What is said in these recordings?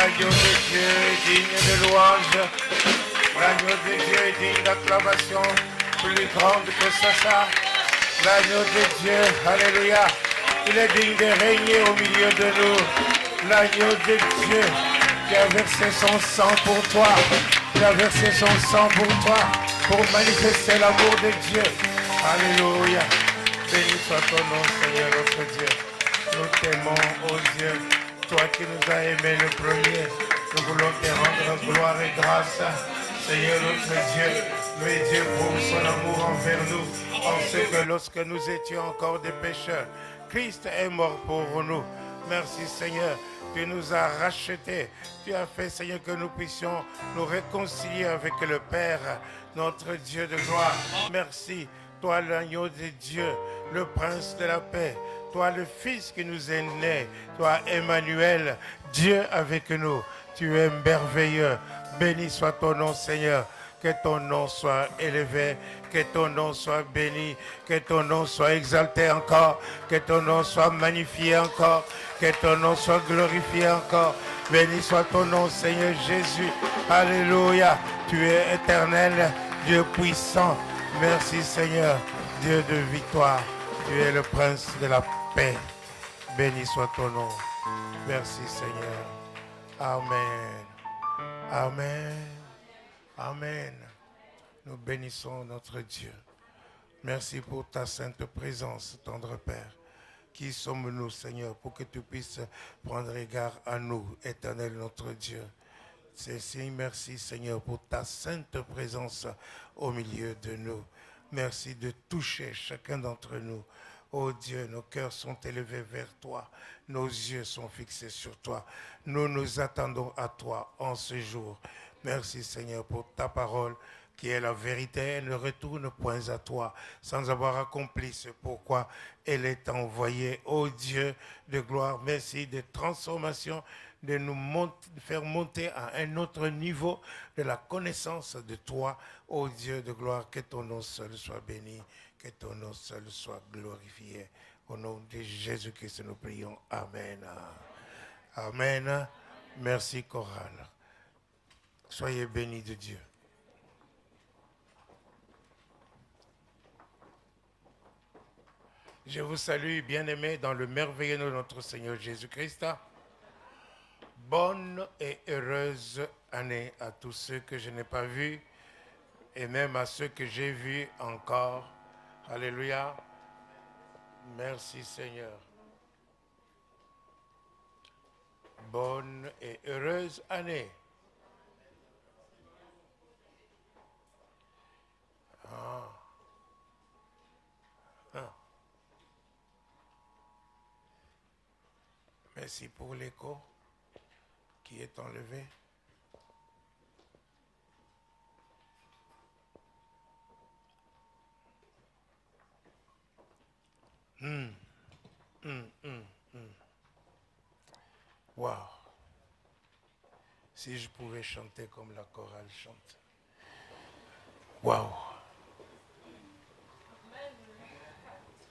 L'agneau de Dieu est digne de louange. L'agneau de Dieu est digne d'acclamation. Plus grande que ça. L'agneau de Dieu, alléluia. Il est digne de régner au milieu de nous. L'agneau de Dieu qui a versé son sang pour toi. Qui a versé son sang pour toi. Pour manifester l'amour de Dieu. Alléluia. Béni soit ton nom, Seigneur notre Dieu. Nous t'aimons, ô Dieu. Toi qui nous as aimés le premier. Nous voulons te rendre gloire et grâce. Seigneur notre Dieu, loué Dieu pour son amour envers nous. En ce que lorsque nous étions encore des pécheurs, Christ est mort pour nous. Merci Seigneur, tu nous as rachetés. Tu as fait Seigneur que nous puissions nous réconcilier avec le Père, notre Dieu de gloire. Merci, toi l'agneau de Dieu, le prince de la paix. Toi le Fils qui nous est né, toi Emmanuel, Dieu avec nous. Tu es merveilleux. Béni soit ton nom Seigneur. Que ton nom soit élevé, que ton nom soit béni, que ton nom soit exalté encore, que ton nom soit magnifié encore, que ton nom soit glorifié encore. Béni soit ton nom, Seigneur Jésus. Alléluia. Tu es éternel, Dieu puissant. Merci Seigneur, Dieu de victoire. Tu es le prince de la paix. Béni soit ton nom. Merci Seigneur. Amen. Amen. Amen. Nous bénissons notre Dieu. Merci pour ta sainte présence, tendre Père. Qui sommes-nous, Seigneur, pour que tu puisses prendre égard à nous, éternel notre Dieu. Merci, Seigneur, pour ta sainte présence au milieu de nous. Merci de toucher chacun d'entre nous. Oh Dieu, nos cœurs sont élevés vers toi. Nos yeux sont fixés sur toi. Nous nous attendons à toi en ce jour. Merci Seigneur pour ta parole qui est la vérité. Elle ne retourne point à toi sans avoir accompli ce pourquoi elle est envoyée. Ô Dieu de gloire, merci de transformation, de nous faire monter à un autre niveau de la connaissance de toi. Ô Dieu de gloire, que ton nom seul soit béni, que ton nom seul soit glorifié. Au nom de Jésus-Christ, nous prions. Amen. Amen. Merci, chorale. Soyez bénis de Dieu. Je vous salue, bien-aimés, dans le merveilleux nom de notre Seigneur Jésus-Christ. Bonne et heureuse année à tous ceux que je n'ai pas vus et même à ceux que j'ai vus encore. Alléluia. Merci Seigneur. Bonne et heureuse année. Merci pour l'écho qui est enlevé. Wow. Si je pouvais chanter comme la chorale chante. Wow.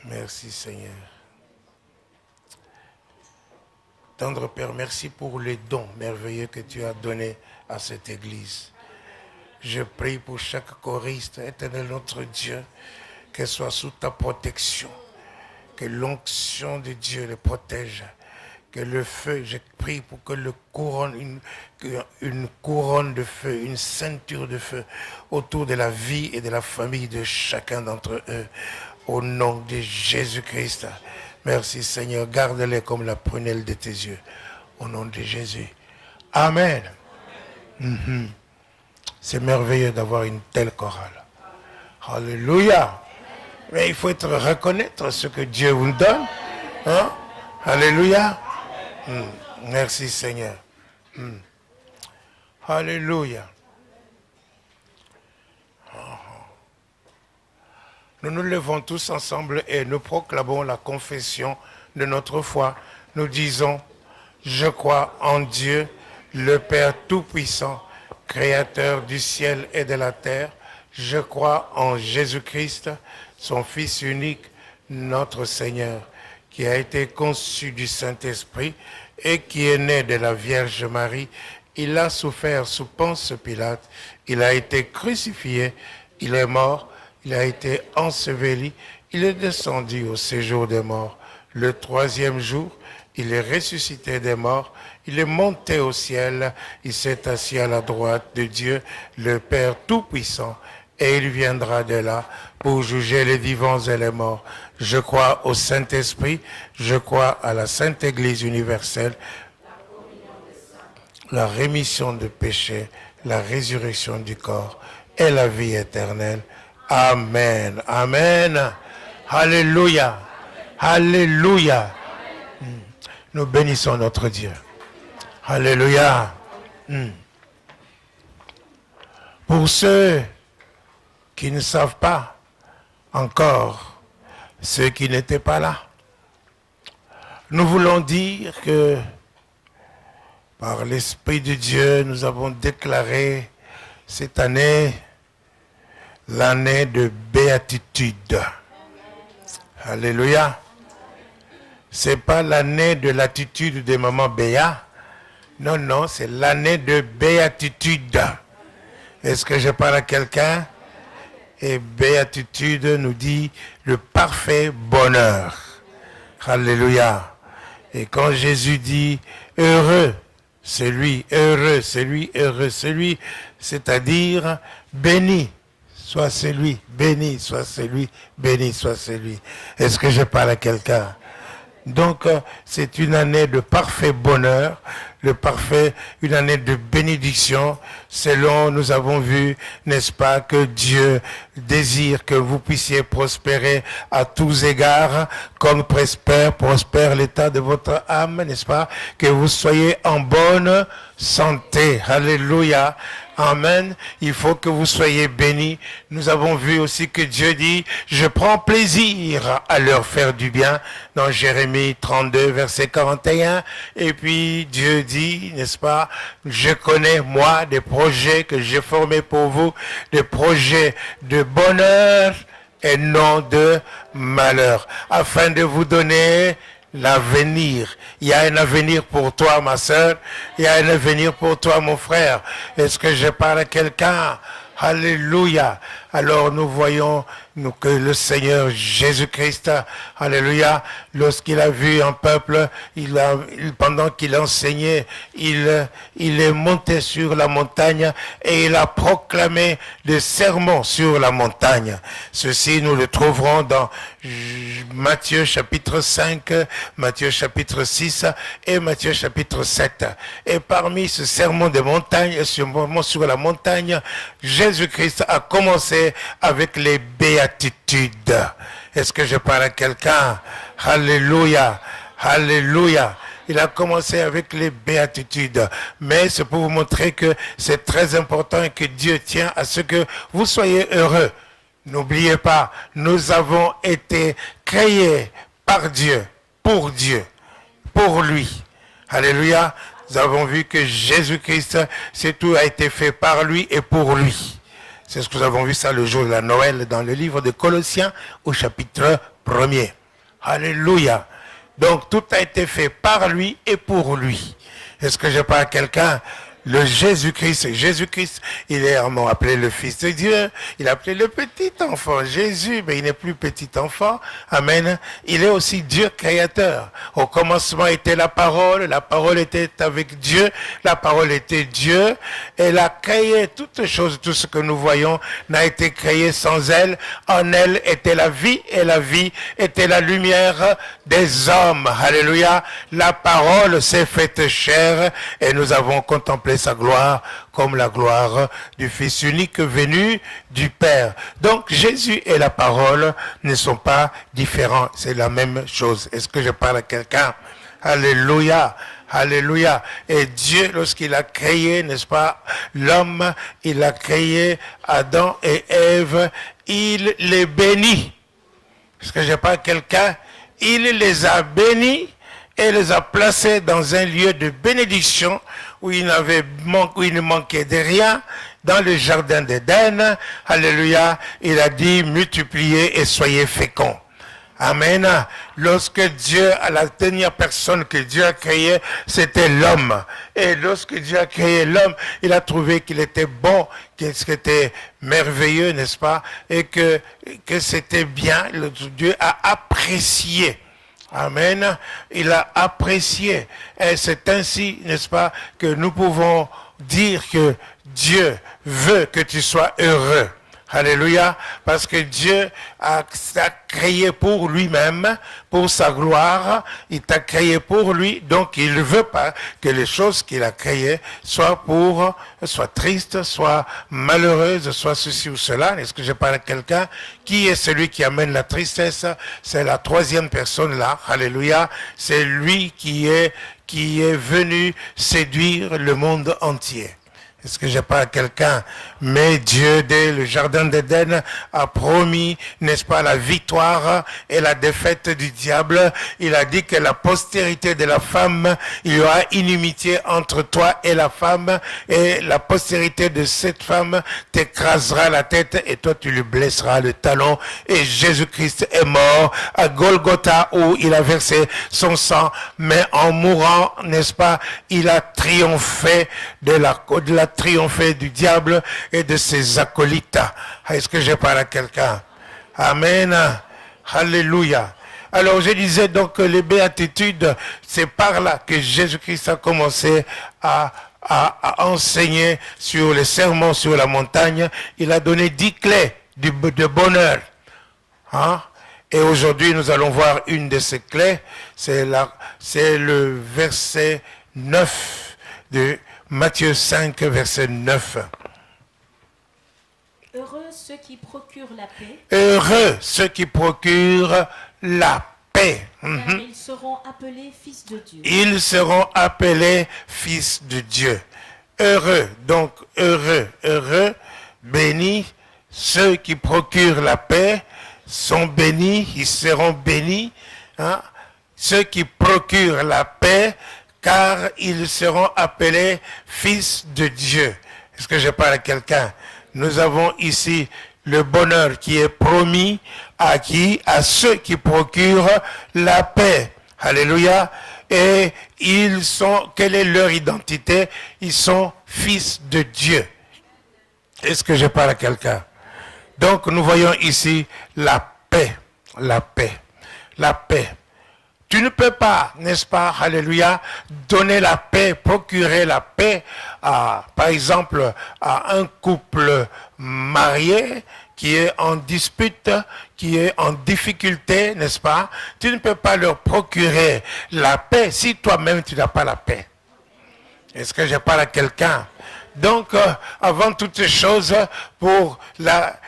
Merci Seigneur. Tendre Père, merci pour les dons merveilleux que tu as donnés à cette église. Je prie pour chaque choriste, éternel notre Dieu, qu'elle soit sous ta protection, que l'onction de Dieu les protège, que le feu, je prie pour que une couronne de feu, une ceinture de feu autour de la vie et de la famille de chacun d'entre eux, au nom de Jésus-Christ. Merci Seigneur, garde-les comme la prunelle de tes yeux, au nom de Jésus. Amen. C'est merveilleux d'avoir une telle chorale. Alléluia. Mais il faut reconnaître ce que Dieu vous donne. Hein? Alléluia. Merci Seigneur. Alléluia. Nous nous levons tous ensemble et nous proclamons la confession de notre foi. Nous disons, je crois en Dieu, le Père Tout-Puissant, Créateur du ciel et de la terre. Je crois en Jésus-Christ, son Fils unique, notre Seigneur, qui a été conçu du Saint-Esprit et qui est né de la Vierge Marie. Il a souffert sous Ponce Pilate, il a été crucifié, il est mort, il a été enseveli, il est descendu au séjour des morts. Le troisième jour, il est ressuscité des morts, il est monté au ciel, il s'est assis à la droite de Dieu, le Père Tout-Puissant, et il viendra de là pour juger les vivants et les morts. Je crois au Saint-Esprit, je crois à la Sainte Église universelle, la rémission de péchés, la résurrection du corps et la vie éternelle. Amen. Amen. Alléluia. Alléluia. Nous bénissons notre Dieu. Alléluia. Pour ceux qui ne savent pas encore, ceux qui n'étaient pas là, nous voulons dire que par l'Esprit de Dieu, nous avons déclaré cette année l'année de béatitude. Alléluia. Ce n'est pas l'année de l'attitude de maman Béa. Non, non, c'est l'année de béatitude. Est-ce que je parle à quelqu'un? Et béatitude nous dit le parfait bonheur. Alléluia. Et quand Jésus dit heureux celui, heureux celui, heureux celui, c'est-à-dire béni soit celui, béni soit celui, béni soit celui. Est-ce que je parle à quelqu'un? Donc, c'est une année de parfait bonheur, une année de bénédiction, selon nous avons vu, n'est-ce pas, que Dieu désire que vous puissiez prospérer à tous égards, comme prospère l'état de votre âme, n'est-ce pas, que vous soyez en bonne santé. Alléluia. Amen. Il faut que vous soyez bénis. Nous avons vu aussi que Dieu dit, je prends plaisir à leur faire du bien, dans Jérémie 32, verset 41. Et puis Dieu dit, n'est-ce pas, je connais moi des projets que j'ai formés pour vous, des projets de bonheur et non de malheur, afin de vous donner l'avenir. Il y a un avenir pour toi, ma soeur. Il y a un avenir pour toi, mon frère. Est-ce que je parle à quelqu'un? Alléluia. Alors nous voyons que le Seigneur Jésus-Christ, alléluia, lorsqu'il a vu un peuple, pendant qu'il enseignait, il est monté sur la montagne et il a proclamé des sermons sur la montagne. Ceci, nous le trouverons dans Matthieu chapitre 5, Matthieu chapitre 6 et Matthieu chapitre 7. Et parmi ce sermon de montagne, ce moment sur la montagne, Jésus-Christ a commencé avec les béatitudes. Est-ce que je parle à quelqu'un? Alléluia, alléluia. Il a commencé avec les béatitudes. Mais c'est pour vous montrer que c'est très important et que Dieu tient à ce que vous soyez heureux. N'oubliez pas, nous avons été créés par Dieu, pour lui. Alléluia. Nous avons vu que Jésus-Christ, c'est tout a été fait par lui et pour lui. C'est ce que nous avons vu ça le jour de la Noël dans le livre de Colossiens au chapitre 1er. Alléluia. Donc tout a été fait par lui et pour lui. Est-ce que je parle à quelqu'un? Le Jésus-Christ, il est appelé le Fils de Dieu, il est appelé le petit enfant. Jésus, mais il n'est plus petit enfant. Amen. Il est aussi Dieu créateur. Au commencement était la parole était avec Dieu, la parole était Dieu. Elle a créé toutes choses, tout ce que nous voyons n'a été créé sans elle. En elle était la vie et la vie était la lumière des hommes. Alléluia. La parole s'est faite chair et nous avons contemplé sa gloire comme la gloire du Fils unique venu du Père. Donc Jésus et la parole ne sont pas différents, c'est la même chose. Est-ce que je parle à quelqu'un? Alléluia, alléluia. Et Dieu, lorsqu'il a créé, n'est-ce pas, l'homme, il a créé Adam et Ève, il les bénit. Est-ce que je parle à quelqu'un? Il les a bénis et les a placés dans un lieu de bénédiction où il ne manquait de rien, dans le jardin d'Éden. Alléluia. Il a dit, multipliez et soyez féconds. Amen. Lorsque Dieu, la dernière personne que Dieu a créée, c'était l'homme. Et lorsque Dieu a créé l'homme, il a trouvé qu'il était bon, que c'était merveilleux, n'est-ce pas? Et que c'était bien. Dieu a apprécié. Amen. Il a apprécié. Et c'est ainsi, n'est-ce pas, que nous pouvons dire que Dieu veut que tu sois heureux. Alléluia, parce que Dieu a créé pour lui-même, pour sa gloire, il t'a créé pour lui, donc il ne veut pas que les choses qu'il a créées soient tristes, soient malheureuses, soient ceci ou cela. Est-ce que je parle à quelqu'un? Qui est celui qui amène la tristesse? C'est la troisième personne là, alléluia, c'est lui qui est venu séduire le monde entier. Est-ce que j'ai pas quelqu'un? Mais Dieu, dès le jardin d'Éden, a promis, n'est-ce pas, la victoire et la défaite du diable. Il a dit que la postérité de la femme, il y aura inimitié entre toi et la femme, et la postérité de cette femme t'écrasera la tête et toi tu lui blesseras le talon. Et Jésus-Christ est mort à Golgotha où il a versé son sang, mais en mourant, n'est-ce pas, il a triomphé triomphé du diable et de ses acolytes. Est-ce que je parle à quelqu'un? Amen. Alléluia. Alors je disais donc que les béatitudes, c'est par là que Jésus-Christ a commencé à enseigner sur les sermons sur la montagne. Il a donné 10 clés de bonheur. Hein? Et aujourd'hui, nous allons voir une de ces clés. C'est le verset 9 de Matthieu 5, verset 9. Heureux ceux qui procurent la paix. Heureux ceux qui procurent la paix. Car ils seront appelés fils de Dieu. Ils seront appelés fils de Dieu. Heureux, donc heureux, bénis, ceux qui procurent la paix sont bénis, ils seront bénis. Hein? Ceux qui procurent la paix, car ils seront appelés fils de Dieu. Est-ce que je parle à quelqu'un? Nous avons ici le bonheur qui est promis à qui? À ceux qui procurent la paix. Alléluia. Et quelle est leur identité? Ils sont fils de Dieu. Est-ce que je parle à quelqu'un? Donc nous voyons ici la paix, la paix, la paix. Tu ne peux pas, n'est-ce pas, alléluia, donner la paix, procurer la paix, par exemple, à un couple marié qui est en dispute, qui est en difficulté, n'est-ce pas? Tu ne peux pas leur procurer la paix si toi-même tu n'as pas la paix. Est-ce que je parle à quelqu'un? Donc, avant toutes choses, pour la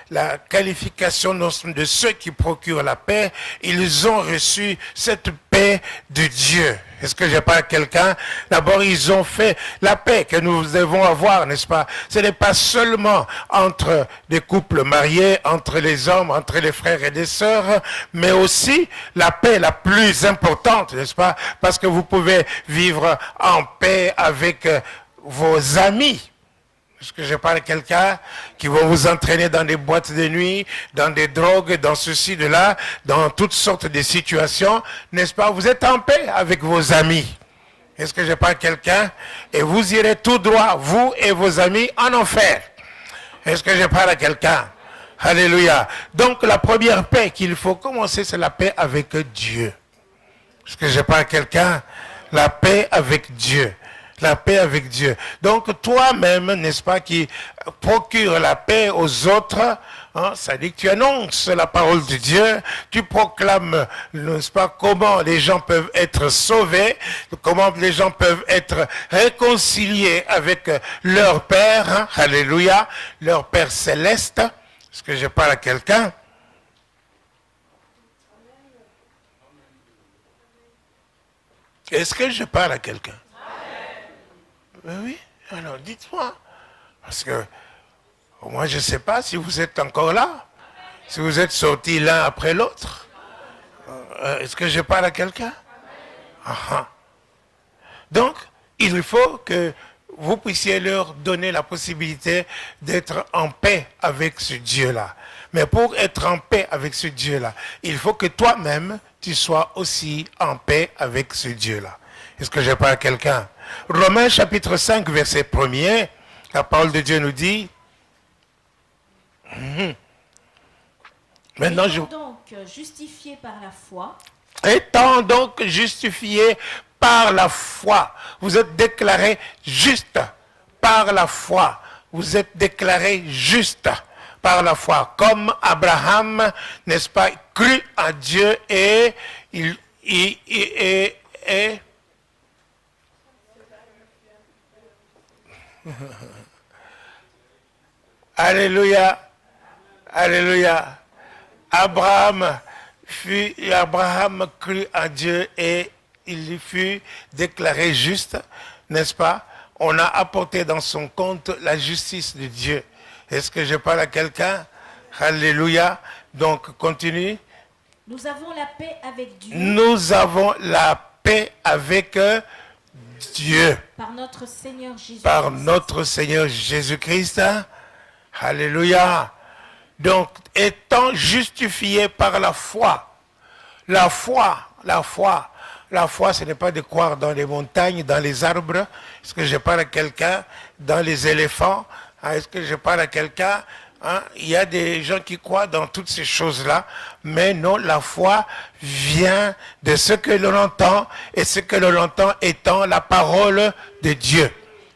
qualification de ceux qui procurent la paix, ils ont reçu cette paix de Dieu. Est-ce que je parle à quelqu'un? D'abord, ils ont fait la paix que nous devons avoir, n'est-ce pas? Ce n'est pas seulement entre des couples mariés, entre les hommes, entre les frères et les sœurs, mais aussi la paix la plus importante, n'est-ce pas? Parce que vous pouvez vivre en paix avec vos amis. Est-ce que je parle à quelqu'un qui va vous entraîner dans des boîtes de nuit, dans des drogues, dans ceci, de là, dans toutes sortes de situations, n'est-ce pas? Vous êtes en paix avec vos amis. Est-ce que je parle à quelqu'un? Et vous irez tout droit, vous et vos amis, en enfer. Est-ce que je parle à quelqu'un? Alléluia. Donc la première paix qu'il faut commencer, c'est la paix avec Dieu. Est-ce que je parle à quelqu'un? La paix avec Dieu. La paix avec Dieu. Donc toi-même, n'est-ce pas, qui procure la paix aux autres, hein, ça dit que tu annonces la parole de Dieu, tu proclames, n'est-ce pas, comment les gens peuvent être sauvés, comment les gens peuvent être réconciliés avec leur Père, hein, alléluia, leur Père céleste. Est-ce que je parle à quelqu'un? Est-ce que je parle à quelqu'un? Oui, alors dites-moi. Parce que moi, je ne sais pas si vous êtes encore là. Si vous êtes sortis l'un après l'autre. Est-ce que je parle à quelqu'un? Donc, il faut que vous puissiez leur donner la possibilité d'être en paix avec ce Dieu-là. Mais pour être en paix avec ce Dieu-là, il faut que toi-même, tu sois aussi en paix avec ce Dieu-là. Est-ce que je parle à quelqu'un? Romains chapitre 5, verset 1er, la parole de Dieu nous dit... Maintenant, Étant donc justifiés par la foi, étant donc justifié par la foi, vous êtes déclaré juste par la foi. Vous êtes déclaré juste par la foi. Comme Abraham, n'est-ce pas, crut à Dieu et Alléluia. Alléluia. Abraham crut à Dieu et il fut déclaré juste, n'est-ce pas? On a apporté dans son compte la justice de Dieu. Est-ce que je parle à quelqu'un? Alléluia. Donc, continue. nous avons la paix avec Dieu Nous avons la paix avec Dieu. par notre Seigneur Jésus-Christ. Par notre Seigneur Jésus-Christ. Alléluia. Donc, étant justifié par la foi. La foi, ce n'est pas de croire dans les montagnes, dans les arbres. Est-ce que je parle à quelqu'un? Dans les éléphants. Est-ce que je parle à quelqu'un? Il y a des gens qui croient dans toutes ces choses-là. Mais non, la foi vient de ce que l'on entend. Et ce que l'on entend étant la parole de Dieu.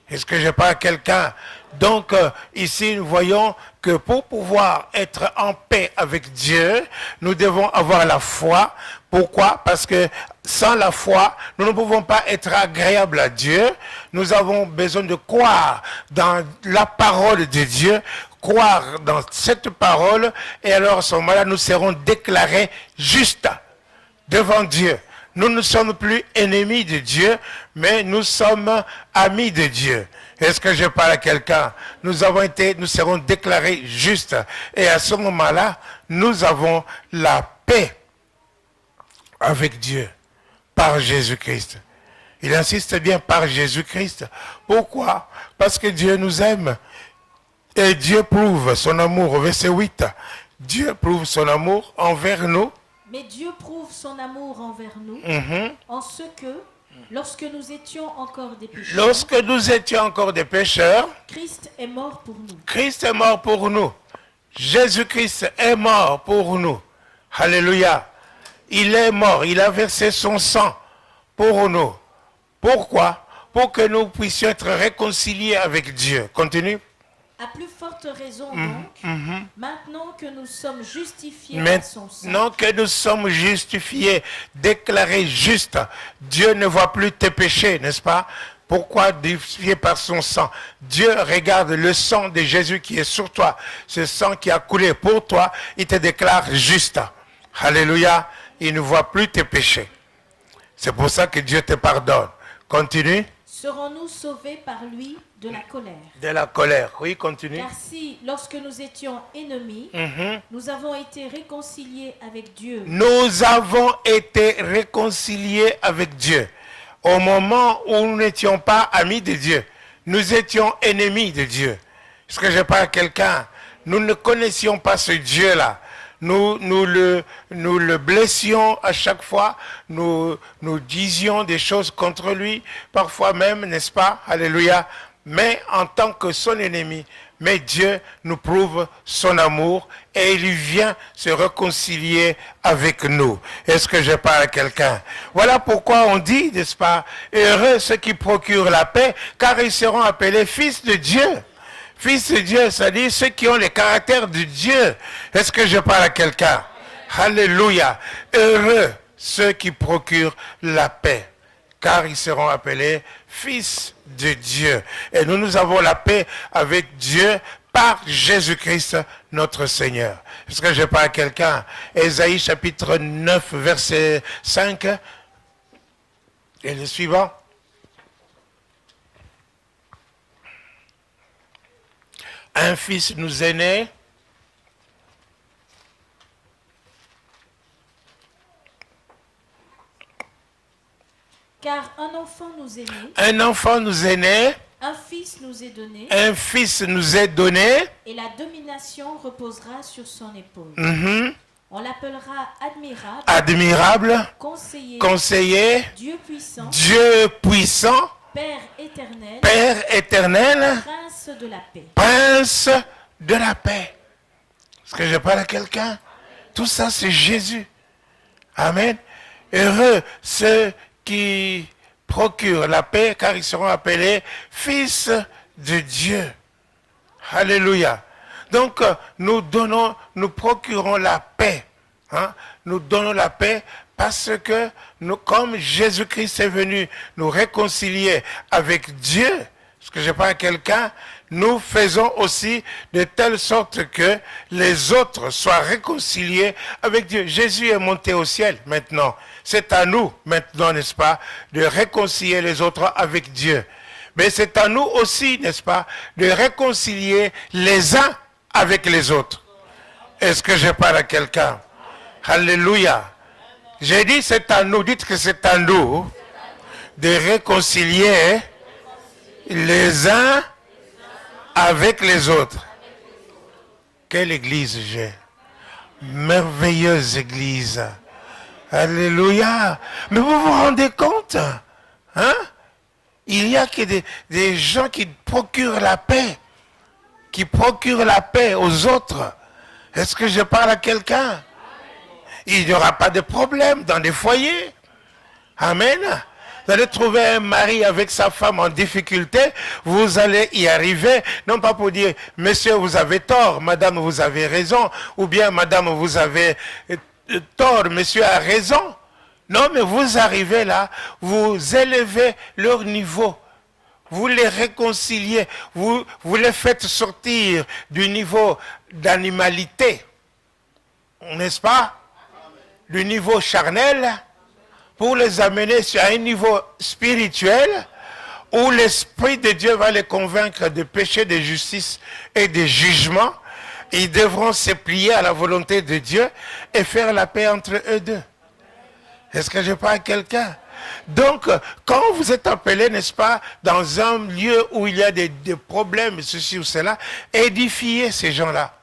Est-ce que je parle à quelqu'un? Donc, ici, nous voyons que pour pouvoir être en paix avec Dieu, nous devons avoir la foi. Pourquoi? Parce que sans la foi, nous ne pouvons pas être agréables à Dieu. Nous avons besoin de croire dans la parole de Dieu, croire dans cette parole, et alors à ce moment-là, nous serons déclarés justes devant Dieu. Nous ne sommes plus ennemis de Dieu, mais nous sommes amis de Dieu. Est-ce que je parle à quelqu'un? Nous serons déclarés justes. Et à ce moment-là, nous avons la paix avec Dieu par Jésus-Christ. Il insiste bien par Jésus-Christ. Pourquoi? Parce que Dieu nous aime. Et Dieu prouve son amour. Au verset 8, Dieu prouve son amour envers nous. Mais Dieu prouve son amour envers nous en ce que, lorsque nous étions encore des pécheurs, Christ est mort pour nous. Christ est mort pour nous. Jésus-Christ est mort pour nous. Alléluia. Il est mort. Il a versé son sang pour nous. Pourquoi? Pour que nous puissions être réconciliés avec Dieu. Continue. À plus forte raison donc, maintenant que nous sommes justifiés par son sang. Maintenant que nous sommes justifiés, déclarés justes, Dieu ne voit plus tes péchés, n'est-ce pas? Pourquoi justifié par son sang? Dieu regarde le sang de Jésus qui est sur toi, ce sang qui a coulé pour toi, il te déclare juste. Alléluia, il ne voit plus tes péchés. C'est pour ça que Dieu te pardonne. Continue. Serons-nous sauvés par lui de la colère? De la colère, oui, continue. Car si, lorsque nous étions ennemis, nous avons été réconciliés avec Dieu. Nous avons été réconciliés avec Dieu. Au moment où nous n'étions pas amis de Dieu, nous étions ennemis de Dieu. Est-ce que je parle à quelqu'un? Nous ne connaissions pas ce Dieu-là. Nous le blessions à chaque fois, nous disions des choses contre lui, parfois même, n'est-ce pas? Alléluia. Mais en tant que son ennemi, mais Dieu nous prouve son amour et il vient se réconcilier avec nous. Est-ce que je parle à quelqu'un? Voilà pourquoi on dit, n'est-ce pas, heureux ceux qui procurent la paix, car ils seront appelés fils de Dieu. Fils de Dieu, c'est-à-dire ceux qui ont le caractère de Dieu. Est-ce que je parle à quelqu'un? Alléluia. Heureux ceux qui procurent la paix, car ils seront appelés fils de Dieu. Et nous avons la paix avec Dieu par Jésus-Christ notre Seigneur. Est-ce que je parle à quelqu'un? Ésaïe chapitre 9, verset 5. Et le suivant. Un fils nous est né. Car un enfant nous est né. Un enfant nous est né. Un fils nous est donné. Un fils nous est donné. Et la domination reposera sur son épaule. On l'appellera admirable. Admirable. Conseiller. Conseiller. Dieu puissant. Dieu puissant. Père éternel. Père éternel. Prince de la paix. Prince de la paix. Est-ce que je parle à quelqu'un? Tout ça, c'est Jésus. Amen. Heureux ceux qui procurent la paix, car ils seront appelés fils de Dieu. Alléluia. Donc, nous procurons la paix. Hein? Nous donnons la paix parce que, comme Jésus-Christ est venu nous réconcilier avec Dieu, est-ce que je parle à quelqu'un? Nous faisons aussi de telle sorte que les autres soient réconciliés avec Dieu. Jésus est monté au ciel maintenant. C'est à nous maintenant, n'est-ce pas, de réconcilier les autres avec Dieu. Mais c'est à nous aussi, n'est-ce pas, de réconcilier les uns avec les autres. Est-ce que je parle à quelqu'un? Alléluia. J'ai dit c'est à nous, dites que c'est à nous de réconcilier les uns avec les autres. Quelle église j'ai? Merveilleuse église. Alléluia. Mais vous vous rendez compte? Hein? Il y a que des gens qui procurent la paix. Qui procurent la paix aux autres. Est-ce que je parle à quelqu'un? Il n'y aura pas de problème dans des foyers. Amen. Vous allez trouver un mari avec sa femme en difficulté, vous allez y arriver, non pas pour dire, monsieur, vous avez tort, madame, vous avez raison, ou bien, madame, vous avez tort, monsieur a raison. Non, mais vous arrivez là, vous élevez leur niveau, vous les réconciliez, vous les faites sortir du niveau d'animalité, n'est-ce pas? Du niveau charnel, pour les amener sur un niveau spirituel où l'Esprit de Dieu va les convaincre de péché, de justice et de jugement. Ils devront se plier à la volonté de Dieu et faire la paix entre eux deux. Est-ce que je parle à quelqu'un? Donc, quand vous êtes appelé, n'est-ce pas, dans un lieu où il y a des problèmes, ceci ou cela, édifiez ces gens-là.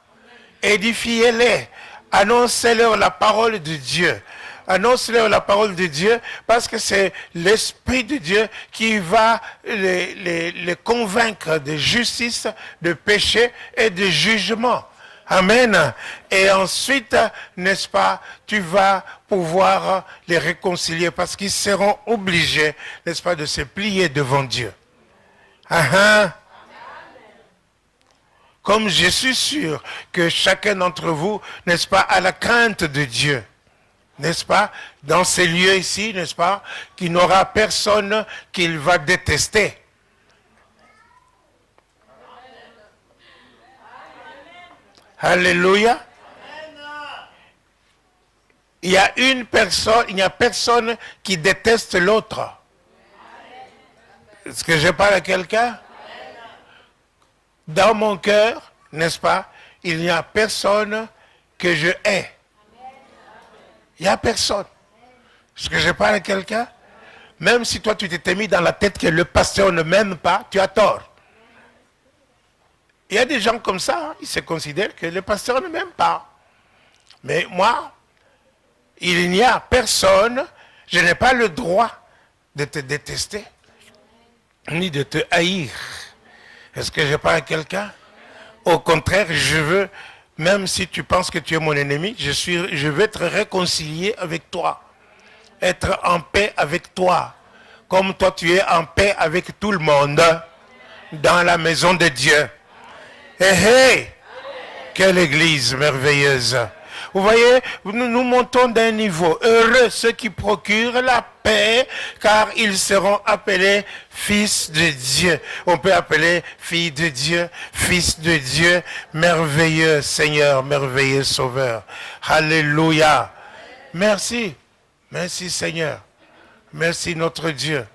Édifiez-les. Annoncez-leur la parole de Dieu. Annonce-leur la parole de Dieu parce que c'est l'Esprit de Dieu qui va les convaincre de justice, de péché et de jugement. Amen. Et ensuite, n'est-ce pas, tu vas pouvoir les réconcilier parce qu'ils seront obligés, n'est-ce pas, de se plier devant Dieu. Comme je suis sûr que chacun d'entre vous, n'est-ce pas, a la crainte de Dieu. N'est-ce pas, dans ces lieux ici, n'est-ce pas, qu'il n'aura personne qu'il va détester. Alléluia. Il y n'y a personne qui déteste l'autre. Est-ce que je parle à quelqu'un? Dans mon cœur, n'est-ce pas, il n'y a personne que je hais. Il n'y a personne. Est-ce que je parle à quelqu'un? Même si toi tu t'étais mis dans la tête que le pasteur ne m'aime pas, tu as tort. Il y a des gens comme ça, hein, ils se considèrent que le pasteur ne m'aime pas. Mais moi, il n'y a personne, je n'ai pas le droit de te détester, ni de te haïr. Est-ce que je parle à quelqu'un? Au contraire, je veux, même si tu penses que tu es mon ennemi, je veux être réconcilié avec toi. Être en paix avec toi. Comme toi tu es en paix avec tout le monde dans la maison de Dieu. Hey, quelle église merveilleuse. Vous voyez, nous montons d'un niveau. Heureux ceux qui procurent la paix, car ils seront appelés fils de Dieu. On peut appeler fille de Dieu, fils de Dieu, merveilleux Seigneur, merveilleux Sauveur. Alléluia. Merci. Merci Seigneur. Merci notre Dieu.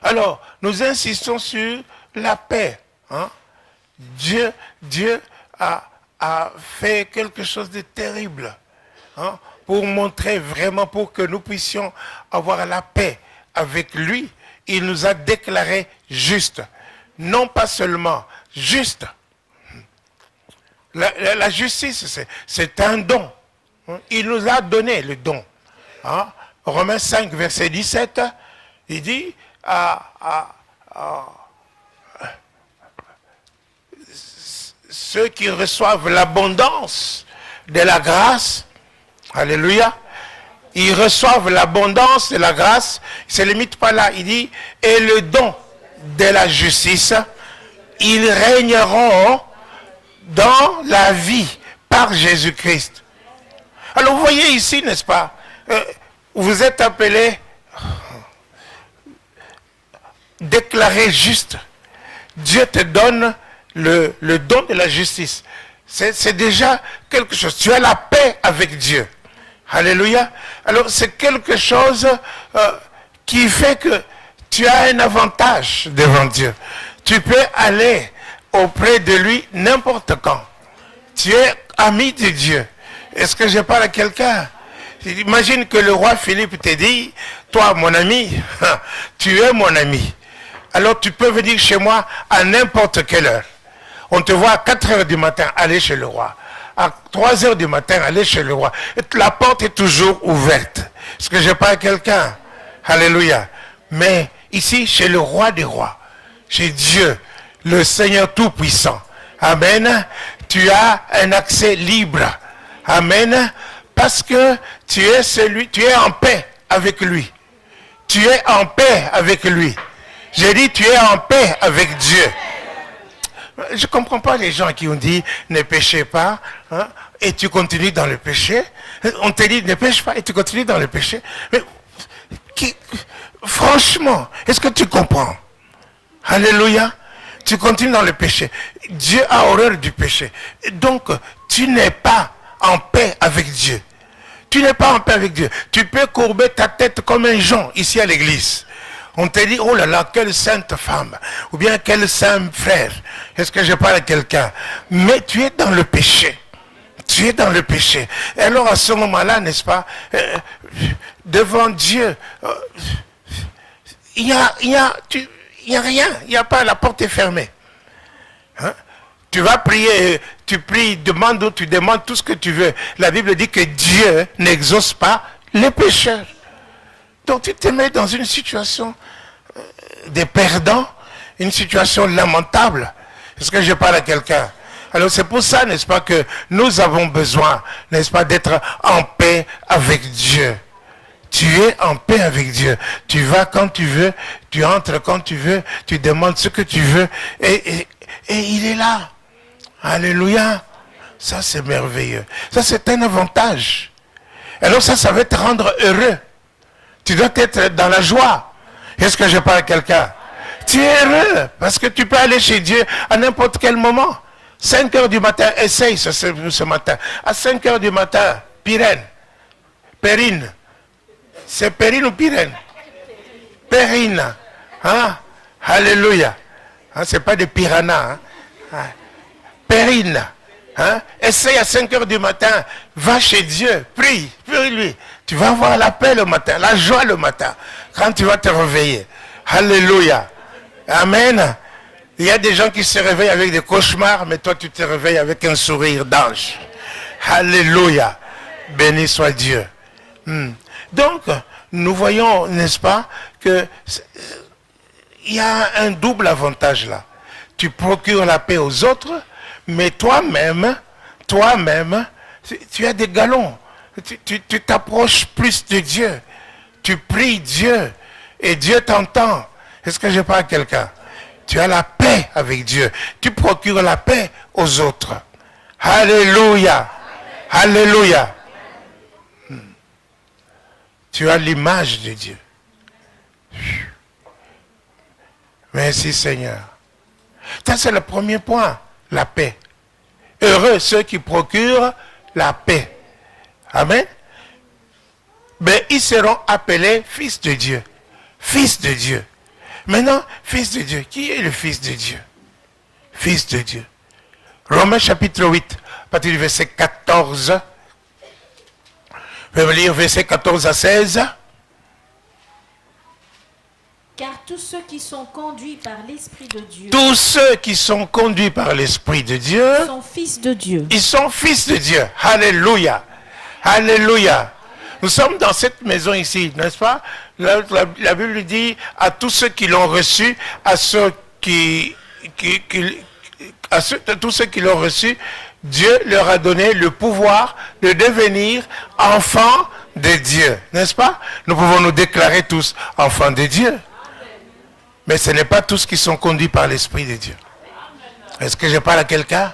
Alors, nous insistons sur la paix. Hein? Dieu a fait quelque chose de terrible, hein, pour montrer vraiment, pour que nous puissions avoir la paix avec lui. il nous a déclarés justes. Non pas seulement justes. La justice, c'est un don. Il nous a donné le don. Hein? Romains 5, verset 17, il dit ceux qui reçoivent l'abondance de la grâce, alléluia, ils reçoivent l'abondance de la grâce, il ne se limite pas là, il dit, et le don de la justice, ils régneront dans la vie par Jésus-Christ. Alors vous voyez ici, n'est-ce pas, vous êtes appelés, déclarés juste. Dieu te donne le don de la justice. C'est déjà quelque chose. Tu as la paix avec Dieu. Alléluia. Alors c'est quelque chose qui fait que tu as un avantage devant Dieu. Tu peux aller auprès de lui n'importe quand. Tu es ami de Dieu. Est-ce que je parle à quelqu'un? Imagine que le roi Philippe te dit, toi mon ami, tu es mon ami. Alors tu peux venir chez moi à n'importe quelle heure. On te voit à 4 heures du matin aller chez le roi. À 3 heures du matin aller chez le roi. Et la porte est toujours ouverte. Est-ce que je parle à quelqu'un? Alléluia. Mais ici, chez le roi des rois, chez Dieu, le Seigneur Tout-Puissant. Amen. Tu as un accès libre. Amen. Parce que tu es en paix avec lui. Tu es en paix avec lui. J'ai dit, tu es en paix avec Dieu. Je ne comprends pas les gens qui ont dit, ne péchez pas, hein, et tu continues dans le péché. On te dit, ne pêche pas, et tu continues dans le péché. Mais, franchement, est-ce que tu comprends? Alléluia. Tu continues dans le péché. Dieu a horreur du péché. Donc, tu n'es pas en paix avec Dieu. Tu n'es pas en paix avec Dieu. Tu peux courber ta tête comme un Jean ici à l'église. On te dit, oh là là, quelle sainte femme. Ou bien quel saint frère. Est-ce que je parle à quelqu'un? Mais tu es dans le péché. Tu es dans le péché. Et alors à ce moment-là, n'est-ce pas, devant Dieu, il n'y a rien. Il n'y a pas, la porte est fermée. Hein? Tu vas prier, tu pries, tu demandes tout ce que tu veux. La Bible dit que Dieu n'exauce pas les pécheurs. Donc tu te mets dans une situation de perdant, une situation lamentable. Est-ce que je parle à quelqu'un? Alors c'est pour ça, n'est-ce pas, que nous avons besoin, n'est-ce pas, d'être en paix avec Dieu. Tu es en paix avec Dieu. Tu vas quand tu veux, tu entres quand tu veux, tu demandes ce que tu veux, et il est là. Alléluia. Ça c'est merveilleux. Ça c'est un avantage. Alors ça va te rendre heureux. Tu dois être dans la joie. Est-ce que je parle à quelqu'un? Tu es heureux parce que tu peux aller chez Dieu à n'importe quel moment. 5 heures du matin, essaye ce matin. À 5 heures du matin, Périne. C'est Périne ou Pyrène? Périne. Hein? Alléluia. Hein? C'est pas des piranhas. Hein? Périne. Hein? Essaye à 5 heures du matin. Va chez Dieu. Prie lui. Tu vas avoir la paix le matin, la joie le matin, quand tu vas te réveiller. Alléluia. Amen. Il y a des gens qui se réveillent avec des cauchemars, mais toi tu te réveilles avec un sourire d'ange. Alléluia. Béni soit Dieu. Donc, nous voyons, n'est-ce pas, que il y a un double avantage là. Tu procures la paix aux autres, mais toi-même, tu as des galons. Tu t'approches plus de Dieu. Tu pries Dieu et Dieu t'entend. Est-ce que je parle à quelqu'un? Tu as la paix avec Dieu. Tu procures la paix aux autres. Alléluia. Alléluia. Tu as l'image de Dieu. Merci Seigneur. Ça c'est le premier point, la paix. Heureux ceux qui procurent la paix. Amen. Mais ils seront appelés fils de Dieu. Fils de Dieu. Maintenant, fils de Dieu. Qui est le fils de Dieu? Fils de Dieu. Romains chapitre 8, à partir du verset 14. Je vais lire verset 14 à 16. Car tous ceux qui sont conduits par l'Esprit de Dieu Tous ceux qui sont conduits par l'Esprit de Dieu sont fils de Dieu. ils sont fils de Dieu. Alléluia. Alléluia. Nous sommes dans cette maison ici, n'est-ce pas? La Bible dit à tous ceux qui l'ont reçu, à tous ceux qui l'ont reçu, Dieu leur a donné le pouvoir de devenir enfants de Dieu. N'est-ce pas? Nous pouvons nous déclarer tous enfants de Dieu. Mais ce n'est pas tous qui sont conduits par l'Esprit de Dieu. Est-ce que je parle à quelqu'un?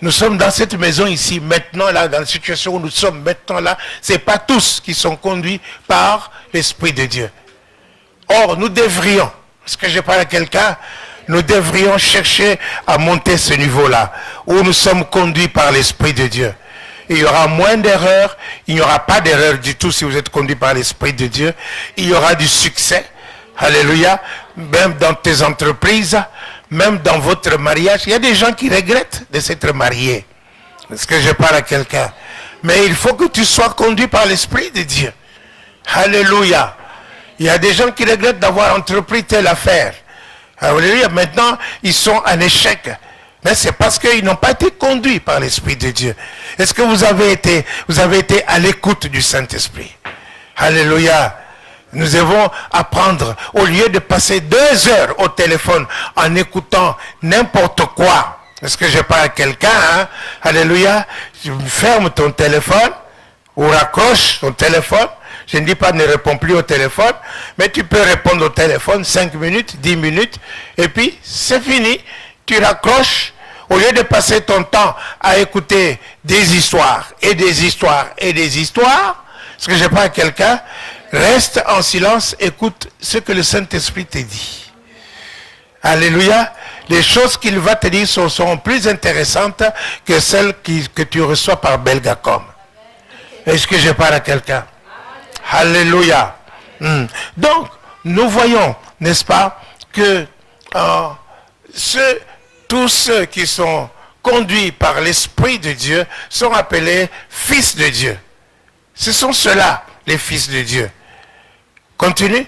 Nous sommes dans cette maison ici, maintenant là, dans la situation où nous sommes maintenant là, ce n'est pas tous qui sont conduits par l'Esprit de Dieu. Or, nous devrions, est-ce que je parle à quelqu'un? Nous devrions chercher à monter ce niveau-là, où nous sommes conduits par l'Esprit de Dieu. Il y aura moins d'erreurs, il n'y aura pas d'erreur du tout si vous êtes conduit par l'Esprit de Dieu. Il y aura du succès, alléluia, même dans tes entreprises, même dans votre mariage. Il y a des gens qui regrettent de s'être mariés. Est-ce que je parle à quelqu'un? Mais il faut que tu sois conduit par l'Esprit de Dieu. Alléluia. Il y a des gens qui regrettent d'avoir entrepris telle affaire. Alléluia. Maintenant, ils sont en échec. Mais c'est parce qu'ils n'ont pas été conduits par l'Esprit de Dieu. Est-ce que vous avez été à l'écoute du Saint-Esprit? Alléluia. Nous devons apprendre, au lieu de passer 2 heures au téléphone en écoutant n'importe quoi. Est-ce que je parle à quelqu'un? Hein? Alléluia. Ferme ton téléphone ou raccroche ton téléphone. Je ne dis pas ne réponds plus au téléphone, mais tu peux répondre au téléphone 5 minutes, 10 minutes, et puis c'est fini. Tu raccroches. Au lieu de passer ton temps à écouter des histoires et des histoires et des histoires, est-ce que je parle à quelqu'un? Reste en silence, écoute ce que le Saint-Esprit te dit. Alléluia. Les choses qu'il va te dire seront plus intéressantes que celles que tu reçois par Belgacom. Est-ce que je parle à quelqu'un? Alléluia. Donc, nous voyons, n'est-ce pas, que tous ceux qui sont conduits par l'Esprit de Dieu sont appelés fils de Dieu. Ce sont ceux-là, les fils de Dieu. Continue.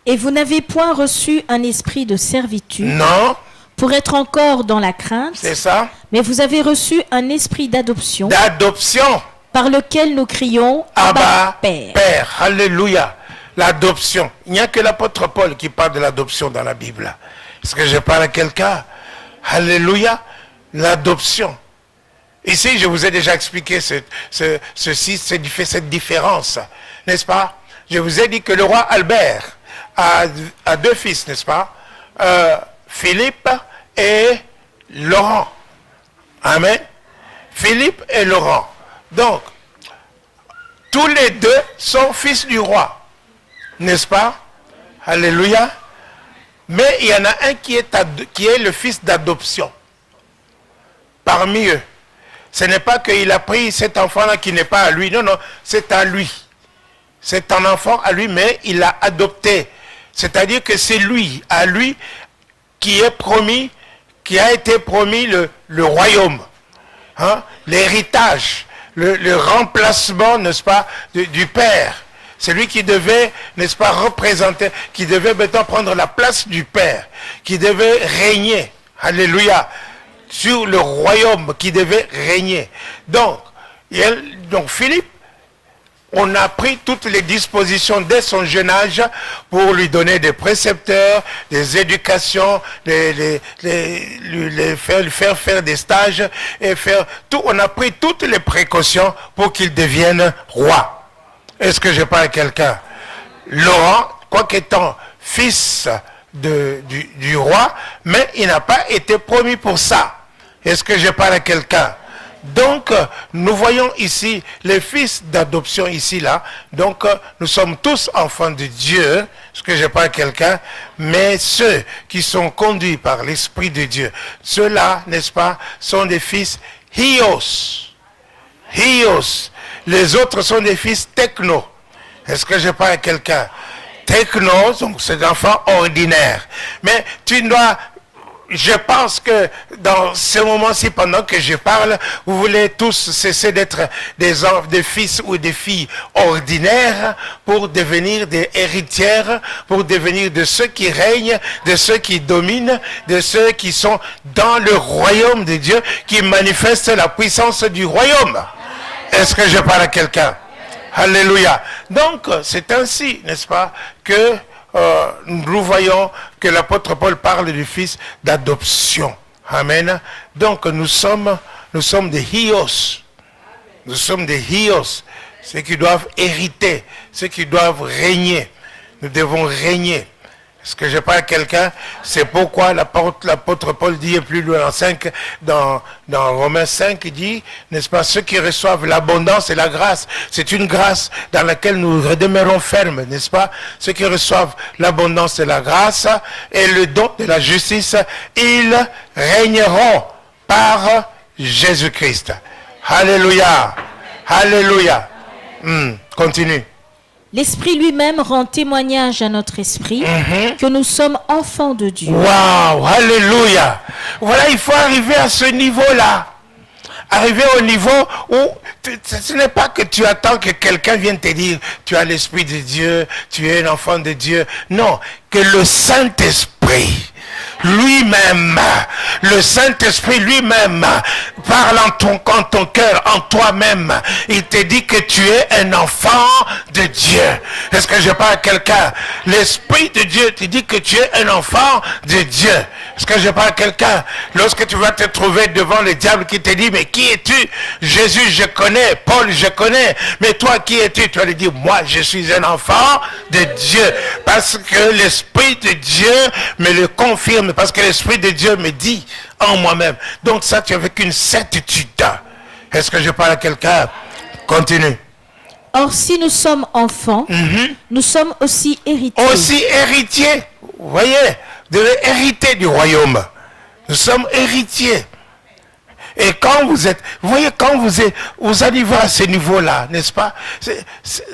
Et vous n'avez point reçu un esprit de servitude. Non. Pour être encore dans la crainte. C'est ça. Mais vous avez reçu un esprit d'adoption. D'adoption. Par lequel nous crions Abba, Père. Père. Alléluia. L'adoption. Il n'y a que l'apôtre Paul qui parle de l'adoption dans la Bible. Est-ce que je parle à quelqu'un? Alléluia. L'adoption. Ici, je vous ai déjà expliqué cette différence. N'est-ce pas? Je vous ai dit que le roi Albert a 2 fils, n'est-ce pas? Philippe et Laurent. Amen. Philippe et Laurent. Donc, tous les 2 sont fils du roi. N'est-ce pas? Alléluia. Mais il y en a un qui est le fils d'adoption. Parmi eux. Ce n'est pas qu'il a pris cet enfant-là qui n'est pas à lui. Non, non, c'est à lui. C'est un enfant à lui, mais il l'a adopté. C'est-à-dire que c'est lui, à lui, qui a été promis le royaume. Hein? L'héritage, le remplacement, n'est-ce pas, du Père. C'est lui qui devait, n'est-ce pas, représenter, qui devait maintenant prendre la place du Père, qui devait régner. Alléluia. Sur le royaume qui devait régner. Donc Philippe, on a pris toutes les dispositions dès son jeune âge pour lui donner des précepteurs, des éducations, lui faire faire des stages et faire tout. On a pris toutes les précautions pour qu'il devienne roi. Est-ce que je parle à quelqu'un? Laurent, quoiqu'étant fils du roi, mais il n'a pas été promis pour ça. Est-ce que je parle à quelqu'un? Donc, nous voyons ici les fils d'adoption ici, là. Donc, nous sommes tous enfants de Dieu. Est-ce que je parle à quelqu'un? Mais ceux qui sont conduits par l'Esprit de Dieu, ceux-là, n'est-ce pas, sont des fils Hios. Hios. Les autres sont des fils Techno. Est-ce que je parle à quelqu'un? Techno, donc c'est d'enfants ordinaires. Mais tu dois je pense que dans ce moment-ci, pendant que je parle, vous voulez tous cesser d'être des fils ou des filles ordinaires pour devenir des héritières, pour devenir de ceux qui règnent, de ceux qui dominent, de ceux qui sont dans le royaume de Dieu, qui manifestent la puissance du royaume. Est-ce que je parle à quelqu'un? Alléluia. Donc, c'est ainsi, n'est-ce pas, que nous voyons que l'apôtre Paul parle du fils d'adoption. Amen. Donc nous sommes des hios. Nous sommes des hios. Ceux qui doivent hériter, ceux qui doivent régner. Nous devons régner. Est-ce que je parle à quelqu'un? C'est pourquoi l'apôtre Paul dit plus loin dans Romains 5, il dit, n'est-ce pas, ceux qui reçoivent l'abondance et la grâce, c'est une grâce dans laquelle nous demeurons fermes, n'est-ce pas? Ceux qui reçoivent l'abondance et la grâce et le don de la justice, ils régneront par Jésus-Christ. Alléluia. Alléluia. Continue. L'Esprit lui-même rend témoignage à notre esprit que nous sommes enfants de Dieu. Waouh, alléluia. Voilà, il faut arriver à ce niveau-là. Arriver au niveau où ce n'est pas que tu attends que quelqu'un vienne te dire tu as l'Esprit de Dieu, tu es un enfant de Dieu. Non, que le Saint-Esprit lui-même, le Saint-Esprit lui-même parle en ton cœur, en toi-même. Il te dit que tu es un enfant de Dieu. Est-ce que je parle à quelqu'un? L'Esprit de Dieu te dit que tu es un enfant de Dieu. Est-ce que je parle à quelqu'un? Lorsque tu vas te trouver devant le diable qui te dit, mais qui es-tu? Jésus, je connais. Paul, je connais. Mais toi, qui es-tu? Tu vas lui dire, moi, je suis un enfant de Dieu. Parce que l'Esprit de Dieu me le confirme. Parce que l'Esprit de Dieu me dit en moi-même. Donc ça, tu es avec une certitude. Est-ce que je parle à quelqu'un? Continue. Or, si nous sommes enfants, nous sommes aussi héritiers. Aussi héritiers. Vous voyez, de hériter du royaume. Nous sommes héritiers. Et quand vous êtes, vous voyez, quand vous arrivez à ce niveau-là, n'est-ce pas?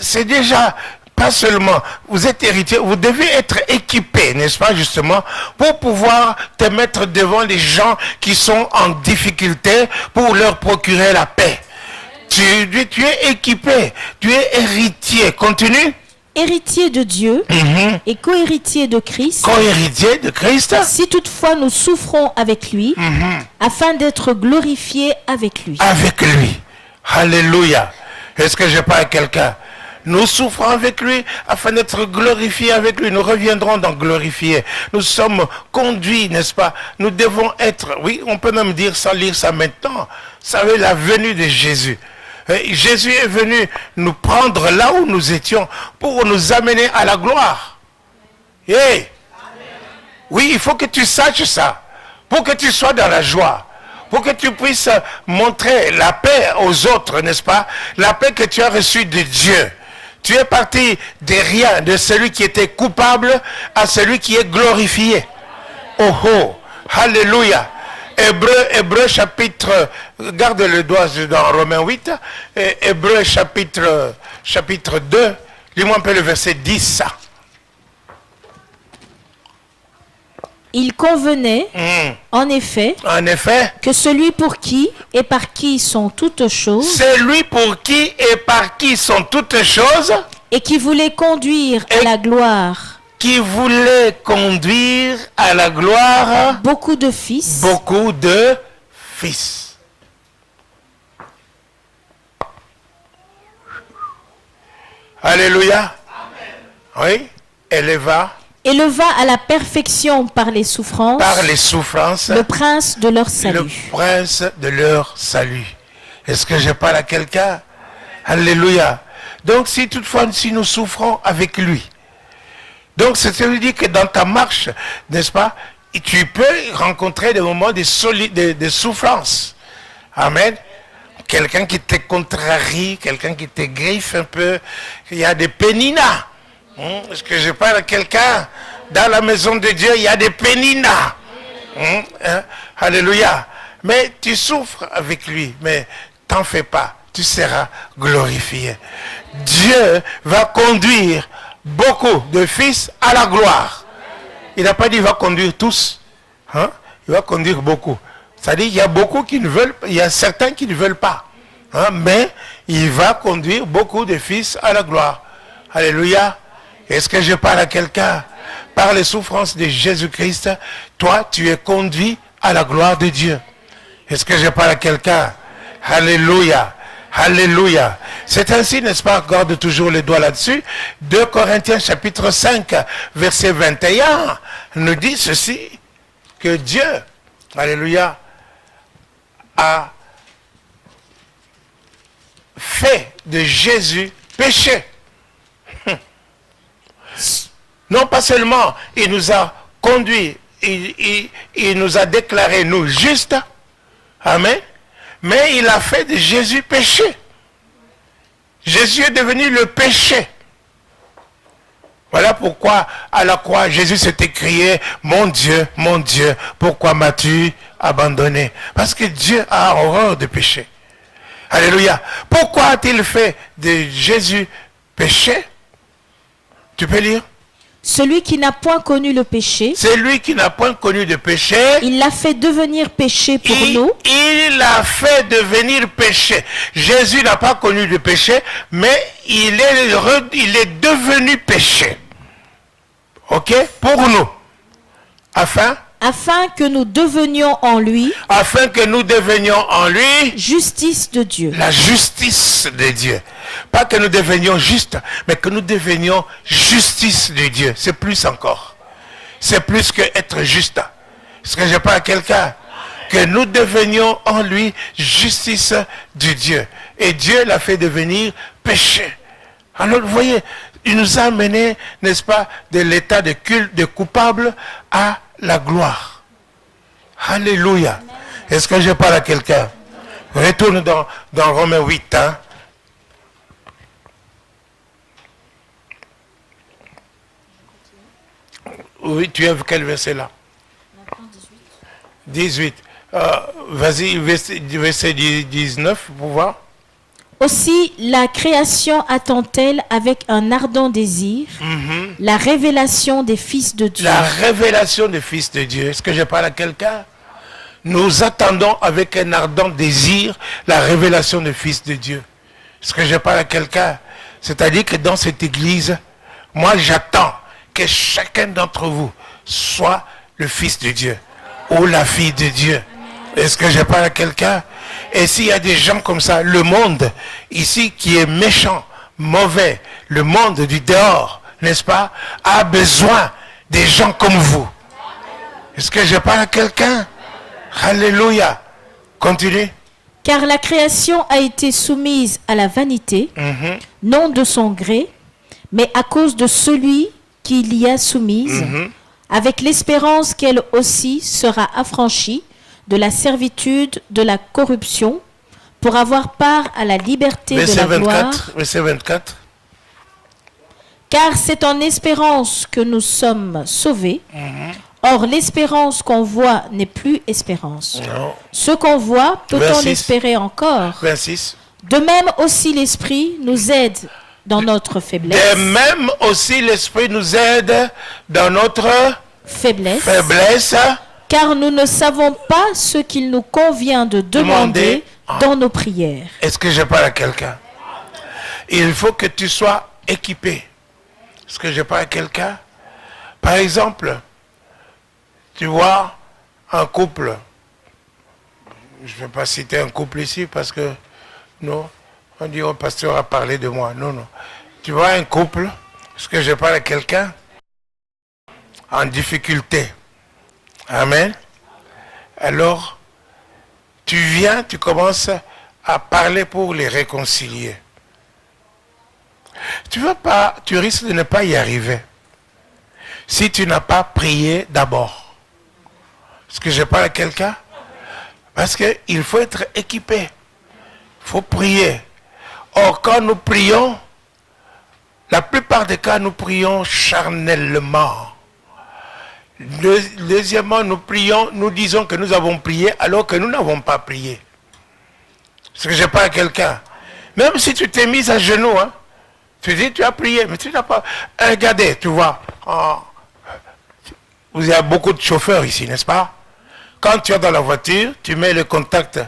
C'est déjà... Pas seulement, vous êtes héritier, vous devez être équipé, n'est-ce pas, justement, pour pouvoir te mettre devant les gens qui sont en difficulté pour leur procurer la paix. Tu es équipé, tu es héritier. Continue. Héritier de Dieu et co-héritier de Christ. Co-héritier de Christ. Si toutefois nous souffrons avec lui, afin d'être glorifiés avec lui. Avec lui. Alléluia. Est-ce que je parle à quelqu'un? Nous souffrons avec lui afin d'être glorifiés avec lui. Nous reviendrons dans glorifier. Nous sommes conduits, n'est-ce pas? Nous devons être, oui, on peut même dire sans lire ça maintenant. Vous savez, la venue de Jésus. Jésus est venu nous prendre là où nous étions pour nous amener à la gloire. Hey. Oui, il faut que tu saches ça. Pour que tu sois dans la joie. Pour que tu puisses montrer la paix aux autres, n'est-ce pas? La paix que tu as reçue de Dieu. Tu es parti de rien, de celui qui était coupable à celui qui est glorifié. Oh oh, alléluia. Hébreu chapitre, garde le doigt dans Romains 8, Hébreu chapitre 2, lis-moi un peu le verset 10. Il convenait, en effet, que celui pour qui et par qui sont toutes choses, celui pour qui et par qui sont toutes choses, et qui voulait conduire à la gloire, beaucoup de fils, Alléluia. Oui, éleva à la perfection par les souffrances, le prince de leur salut. Est-ce que je parle à quelqu'un? Alléluia. Donc si toutefois, si nous souffrons avec lui, donc ça veut dire que dans ta marche, n'est-ce pas, tu peux rencontrer des moments de souffrance. Amen. Quelqu'un qui te contrarie, quelqu'un qui te griffe un peu, il y a des péninas. Est-ce que je parle à quelqu'un? Dans la maison de Dieu, il y a des péninas. Alléluia. Mais tu souffres avec lui, mais t'en fais pas. Tu seras glorifié. Dieu va conduire beaucoup de fils à la gloire. Il n'a pas dit il va conduire tous. il va conduire beaucoup. C'est-à-dire qu'il y a beaucoup qui ne veulent, il y a certains qui ne veulent pas. Hein, mais il va conduire beaucoup de fils à la gloire. Alléluia. Est-ce que je parle à quelqu'un? Par les souffrances de Jésus-Christ, toi, tu es conduit à la gloire de Dieu. Est-ce que je parle à quelqu'un? Alléluia. Alléluia. C'est ainsi, n'est-ce pas? Garde toujours les doigts là-dessus. 2 Corinthiens chapitre 5, verset 21, nous dit ceci, que Dieu, alléluia, a fait de Jésus péché. Non pas seulement il nous a conduits, il nous a déclarés nous justes, amen, mais il a fait de Jésus péché. Jésus est devenu le péché. Voilà pourquoi à la croix Jésus s'est écrié, mon Dieu, pourquoi m'as-tu abandonné? Parce que Dieu a horreur de péché. Alléluia. Pourquoi a-t-il fait de Jésus péché? Tu peux lire? Celui qui n'a point connu le péché. Celui qui n'a point connu de péché. Il l'a fait devenir péché pour nous. Il l'a fait devenir péché. Jésus n'a pas connu de péché, mais il est devenu péché. Ok? Pour nous. Afin que nous devenions en lui. Afin que nous devenions en lui. Justice de Dieu. La justice de Dieu. Pas que nous devenions justes, mais que nous devenions justice de Dieu. C'est plus encore. C'est plus que être juste. Est-ce que je parle à quelqu'un? Que nous devenions en lui justice de Dieu. Et Dieu l'a fait devenir péché. Alors vous voyez, il nous a amené, n'est-ce pas, de l'état de culte, de coupable à la gloire. Alléluia. Est-ce que je parle à quelqu'un? Retourne dans Romains 8. Hein? Oui, tu as quel verset là? 18. Vas-y, verset 19, pour voir. Aussi, la création attend-elle avec un ardent désir la révélation des fils de Dieu. La révélation des fils de Dieu. Est-ce que je parle à quelqu'un? Nous attendons avec un ardent désir la révélation des fils de Dieu. Est-ce que je parle à quelqu'un? C'est-à-dire que dans cette église, moi j'attends que chacun d'entre vous soit le fils de Dieu ou la fille de Dieu. Est-ce que je parle à quelqu'un? Et s'il y a des gens comme ça, le monde ici qui est méchant, mauvais, le monde du dehors, n'est-ce pas, a besoin des gens comme vous. Est-ce que je parle à quelqu'un? Alléluia. Continue. Car la création a été soumise à la vanité, non de son gré, mais à cause de celui qui l'y a soumise, avec l'espérance qu'elle aussi sera affranchie de la servitude de la corruption, pour avoir part à la liberté de la gloire. Verset 24. Car c'est en espérance que nous sommes sauvés. Or, l'espérance qu'on voit n'est plus espérance. Non. Ce qu'on voit, peut-on l'espérer encore? 26. De même aussi l'Esprit nous aide dans notre faiblesse. De même aussi l'Esprit nous aide dans notre faiblesse. Car nous ne savons pas ce qu'il nous convient de demander dans nos prières. Est-ce que je parle à quelqu'un? Il faut que tu sois équipé. Est-ce que je parle à quelqu'un? Par exemple, tu vois un couple. Je ne vais pas citer un couple ici parce que non, on dit, oh, le pasteur a parlé de moi. Non, non. Tu vois un couple, est-ce que je parle à quelqu'un? En difficulté. Amen. Alors, tu viens, tu commences à parler pour les réconcilier. Tu risques de ne pas y arriver si tu n'as pas prié d'abord. Est-ce que je parle à quelqu'un? Parce qu'il faut être équipé. Il faut prier. Or, quand nous prions, la plupart des cas, nous prions charnellement. Deuxièmement, nous prions, nous disons que nous avons prié alors que nous n'avons pas prié. Est-ce que je parle à quelqu'un? Même si tu t'es mis à genoux, hein, tu dis tu as prié, mais tu n'as pas... Regardez, tu vois, il y a beaucoup de chauffeurs ici, n'est-ce pas? Quand tu es dans la voiture, tu mets le contact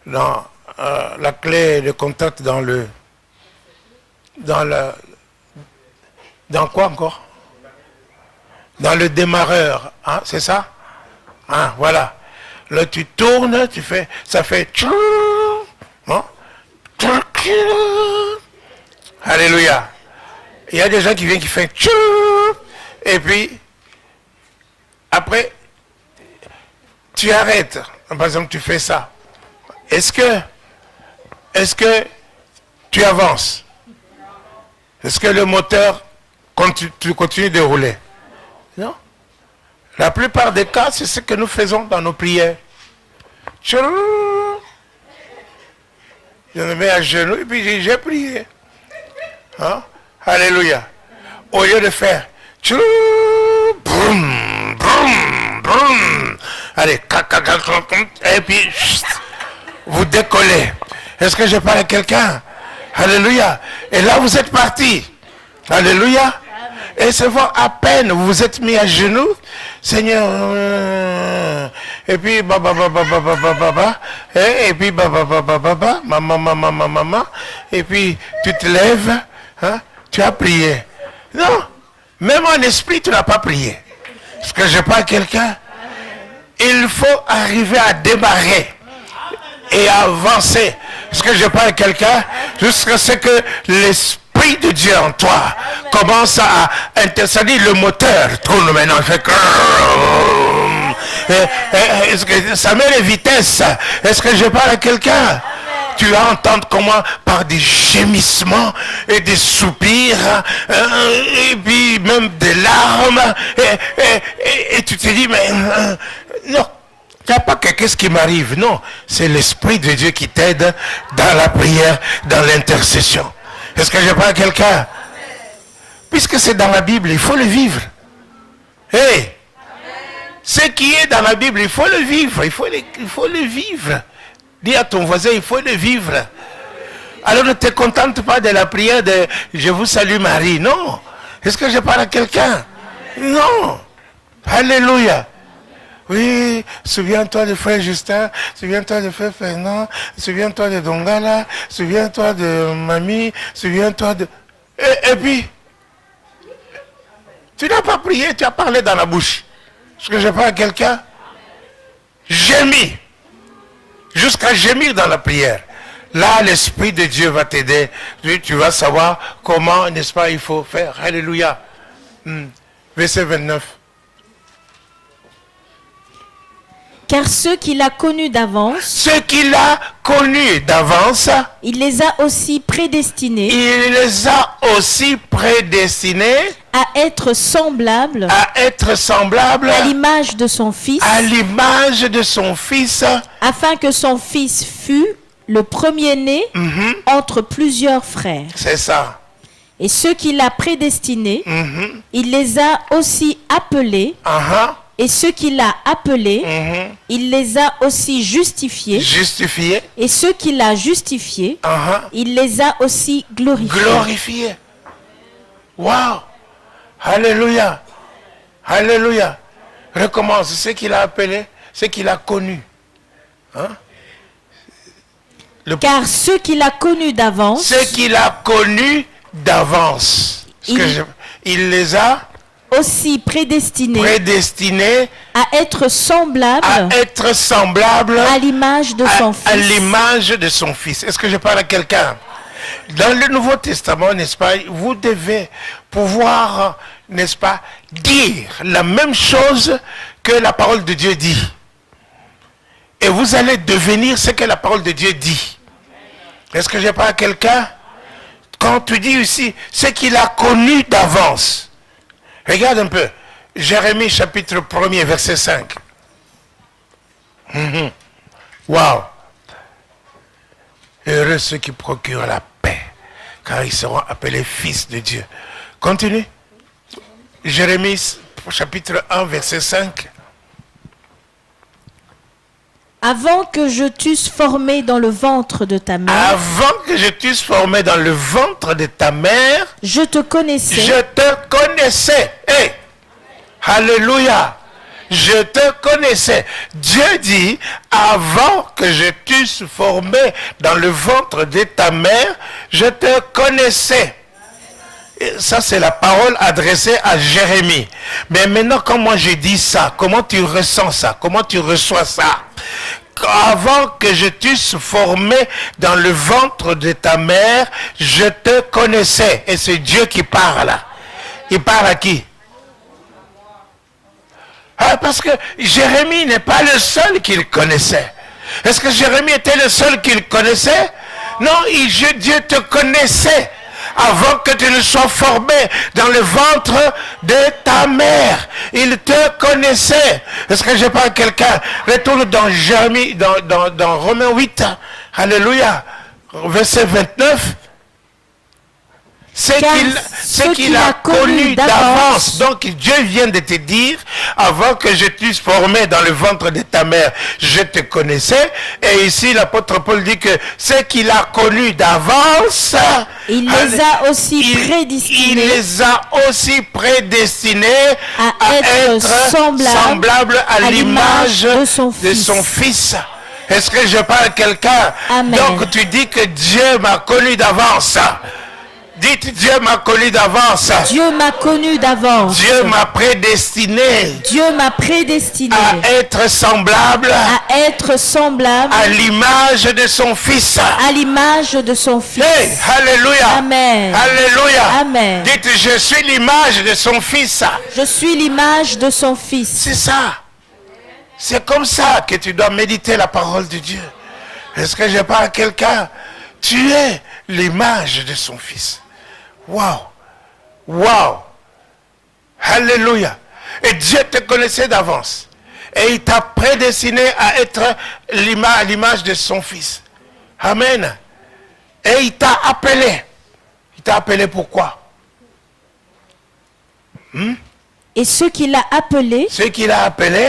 dans la clé, le contact dans quoi encore? Dans le démarreur, hein, c'est ça? Hein, voilà. Là, tu tournes, ça fait hein? Alléluia. Il y a des gens qui viennent qui font et puis après tu arrêtes. Par exemple, tu fais ça. Est-ce que tu avances? Est-ce que le moteur continue de rouler? Non. La plupart des cas, c'est ce que nous faisons dans nos prières. Je me mets à genoux et puis j'ai prié. Hein? Alléluia. Au lieu de faire brum, brum, brum. Allez, et puis vous décollez. Est-ce que je parle à quelqu'un? Alléluia. Et là, vous êtes parti. Alléluia. Et c'est voir à peine vous vous êtes mis à genoux, Seigneur, et puis et puis maman, et puis tu te lèves, hein, tu as prié. Non, même en esprit, tu n'as pas prié. Est-ce que je parle à quelqu'un? Il faut arriver à démarrer et à avancer. Est-ce que je parle à quelqu'un? Jusqu'à ce que l'esprit de Dieu en toi commence à intercéder, le moteur tourne maintenant, il fait est-ce que ça met les vitesses? Est-ce que je parle à quelqu'un? Tu vas entendre comment par des gémissements et des soupirs et puis même des larmes et tu te dis mais non, il n'y a pas quelque chose qui m'arrive, non, c'est l'Esprit de Dieu qui t'aide dans la prière, dans l'intercession. Est-ce que je parle à quelqu'un? Puisque c'est dans la Bible, il faut le vivre. Hey, ce qui est dans la Bible, il faut le vivre. Il faut le vivre. Dis à ton voisin, il faut le vivre. Alors ne te contente pas de la prière de « Je vous salue Marie ». Non. Est-ce que je parle à quelqu'un? Non. Alléluia. Oui, souviens-toi de frère Justin, souviens-toi de frère Fernand, souviens-toi de Dongala, souviens-toi de mamie, souviens-toi de... Et puis, tu n'as pas prié, tu as parlé dans la bouche. Est-ce que je parle à quelqu'un? Gémis. Jusqu'à gémir dans la prière. Là, l'Esprit de Dieu va t'aider. Tu vas savoir comment, n'est-ce pas, il faut faire. Alléluia. Verset 29. Car ceux qu'il a connus d'avance, il les a aussi prédestinés, à être semblables, à l'image de son Fils, afin que son Fils fût le premier-né entre plusieurs frères. C'est ça. Et ceux qu'il a prédestinés, il les a aussi appelés. Et ceux qu'il a appelés, il les a aussi justifiés. Et ceux qu'il a justifiés, il les a aussi glorifiés. Wow. Alléluia. Alléluia. Recommence. Ceux qu'il a appelés, ceux qu'il a connus. Hein? Car ceux qu'il a connus d'avance, il les a aussi prédestinés à être semblables à l'image de son Fils. Est-ce que je parle à quelqu'un? Dans le Nouveau Testament, n'est-ce pas, vous devez pouvoir, n'est-ce pas, dire la même chose que la parole de Dieu dit. Et vous allez devenir ce que la parole de Dieu dit. Est-ce que je parle à quelqu'un? Quand tu dis ici, ce qu'il a connu d'avance. Regarde un peu. Jérémie chapitre 1er, verset 5. Wow. Heureux ceux qui procurent la paix, car ils seront appelés fils de Dieu. Continue. Jérémie chapitre 1, verset 5. Avant que je t'eusse formé dans le ventre de ta mère. Je te connaissais. Hey. Alléluia. je te connaissais. Dieu dit, avant que je t'eusse formé dans le ventre de ta mère, je te connaissais. Et ça, c'est la parole adressée à Jérémie. Mais maintenant, quand moi je dis ça, comment tu ressens ça? Comment tu reçois ça? Avant que je t'eusse formé dans le ventre de ta mère, je te connaissais. Et c'est Dieu qui parle. Il parle à qui? Parce que Jérémie n'est pas le seul qu'il connaissait. Est-ce que Jérémie était le seul qu'il connaissait? Non, Dieu te connaissait avant que tu ne sois formé dans le ventre de ta mère. Il te connaissait. Est-ce que je parle à quelqu'un? Retourne dans Jérémie, dans Romains 8. Alléluia. Verset 29. C'est qu'il a connu d'avance. Donc Dieu vient de te dire, avant que je t'eusse formé dans le ventre de ta mère, je te connaissais. Et ici l'apôtre Paul dit que c'est qu'il a connu d'avance. Il les a aussi prédestinés. Il les a aussi prédestinés à être semblables à l'image de son fils. Est-ce que je parle à quelqu'un? Amen. Donc tu dis que Dieu m'a connu d'avance. Dites, Dieu m'a connu d'avance. Dieu m'a connu d'avance. Dieu m'a prédestiné. Dieu m'a prédestiné à être semblable. À l'image de son fils. À l'image de son fils. Hey, alléluia. Amen. Alléluia. Amen. Dites, je suis l'image de son fils. Je suis l'image de son fils. C'est ça. C'est comme ça que tu dois méditer la parole de Dieu. Est-ce que je parle à quelqu'un? Tu es l'image de son fils. Waouh! Waouh! Alléluia! Et Dieu te connaissait d'avance. Et il t'a prédestiné à être l'image de son fils. Amen. Et il t'a appelé. Il t'a appelé pourquoi? Et ceux qu'il a appelés,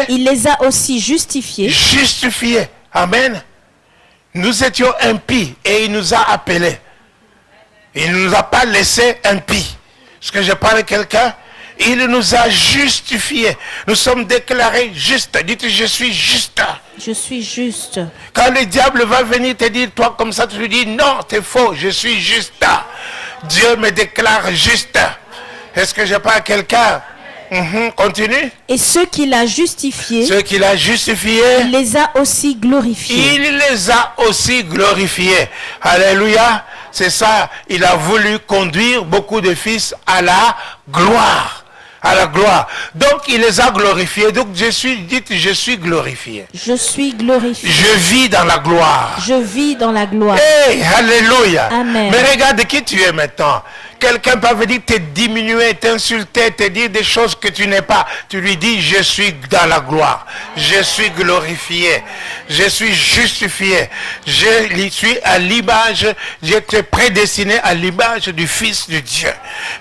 il les a aussi justifiés. Justifiés. Amen. Nous étions impies et il nous a appelés. Il ne nous a pas laissé impies. Est-ce que je parle à quelqu'un? Il nous a justifiés. Nous sommes déclarés justes. Dites, je suis juste. Je suis juste. Quand le diable va venir te dire, toi comme ça, tu lui dis, non, t'es faux, je suis juste. Dieu me déclare juste. Est-ce que je parle à quelqu'un? Continue. Et ceux qu'il a justifiés, il les a aussi glorifiés. Il les a aussi glorifiés. Alléluia. C'est ça. Il a voulu conduire beaucoup de fils à la gloire. À la gloire. Donc il les a glorifiés. Donc je suis glorifié. Je suis glorifié. Je vis dans la gloire. Je vis dans la gloire. Hey, alléluia. Amen. Mais regarde qui tu es maintenant. Quelqu'un peut venir te diminuer, t'insulter, te dire des choses que tu n'es pas. Tu lui dis, je suis dans la gloire. Je suis glorifié. Je suis justifié. Je suis à l'image, je t'ai prédestiné à l'image du Fils de Dieu.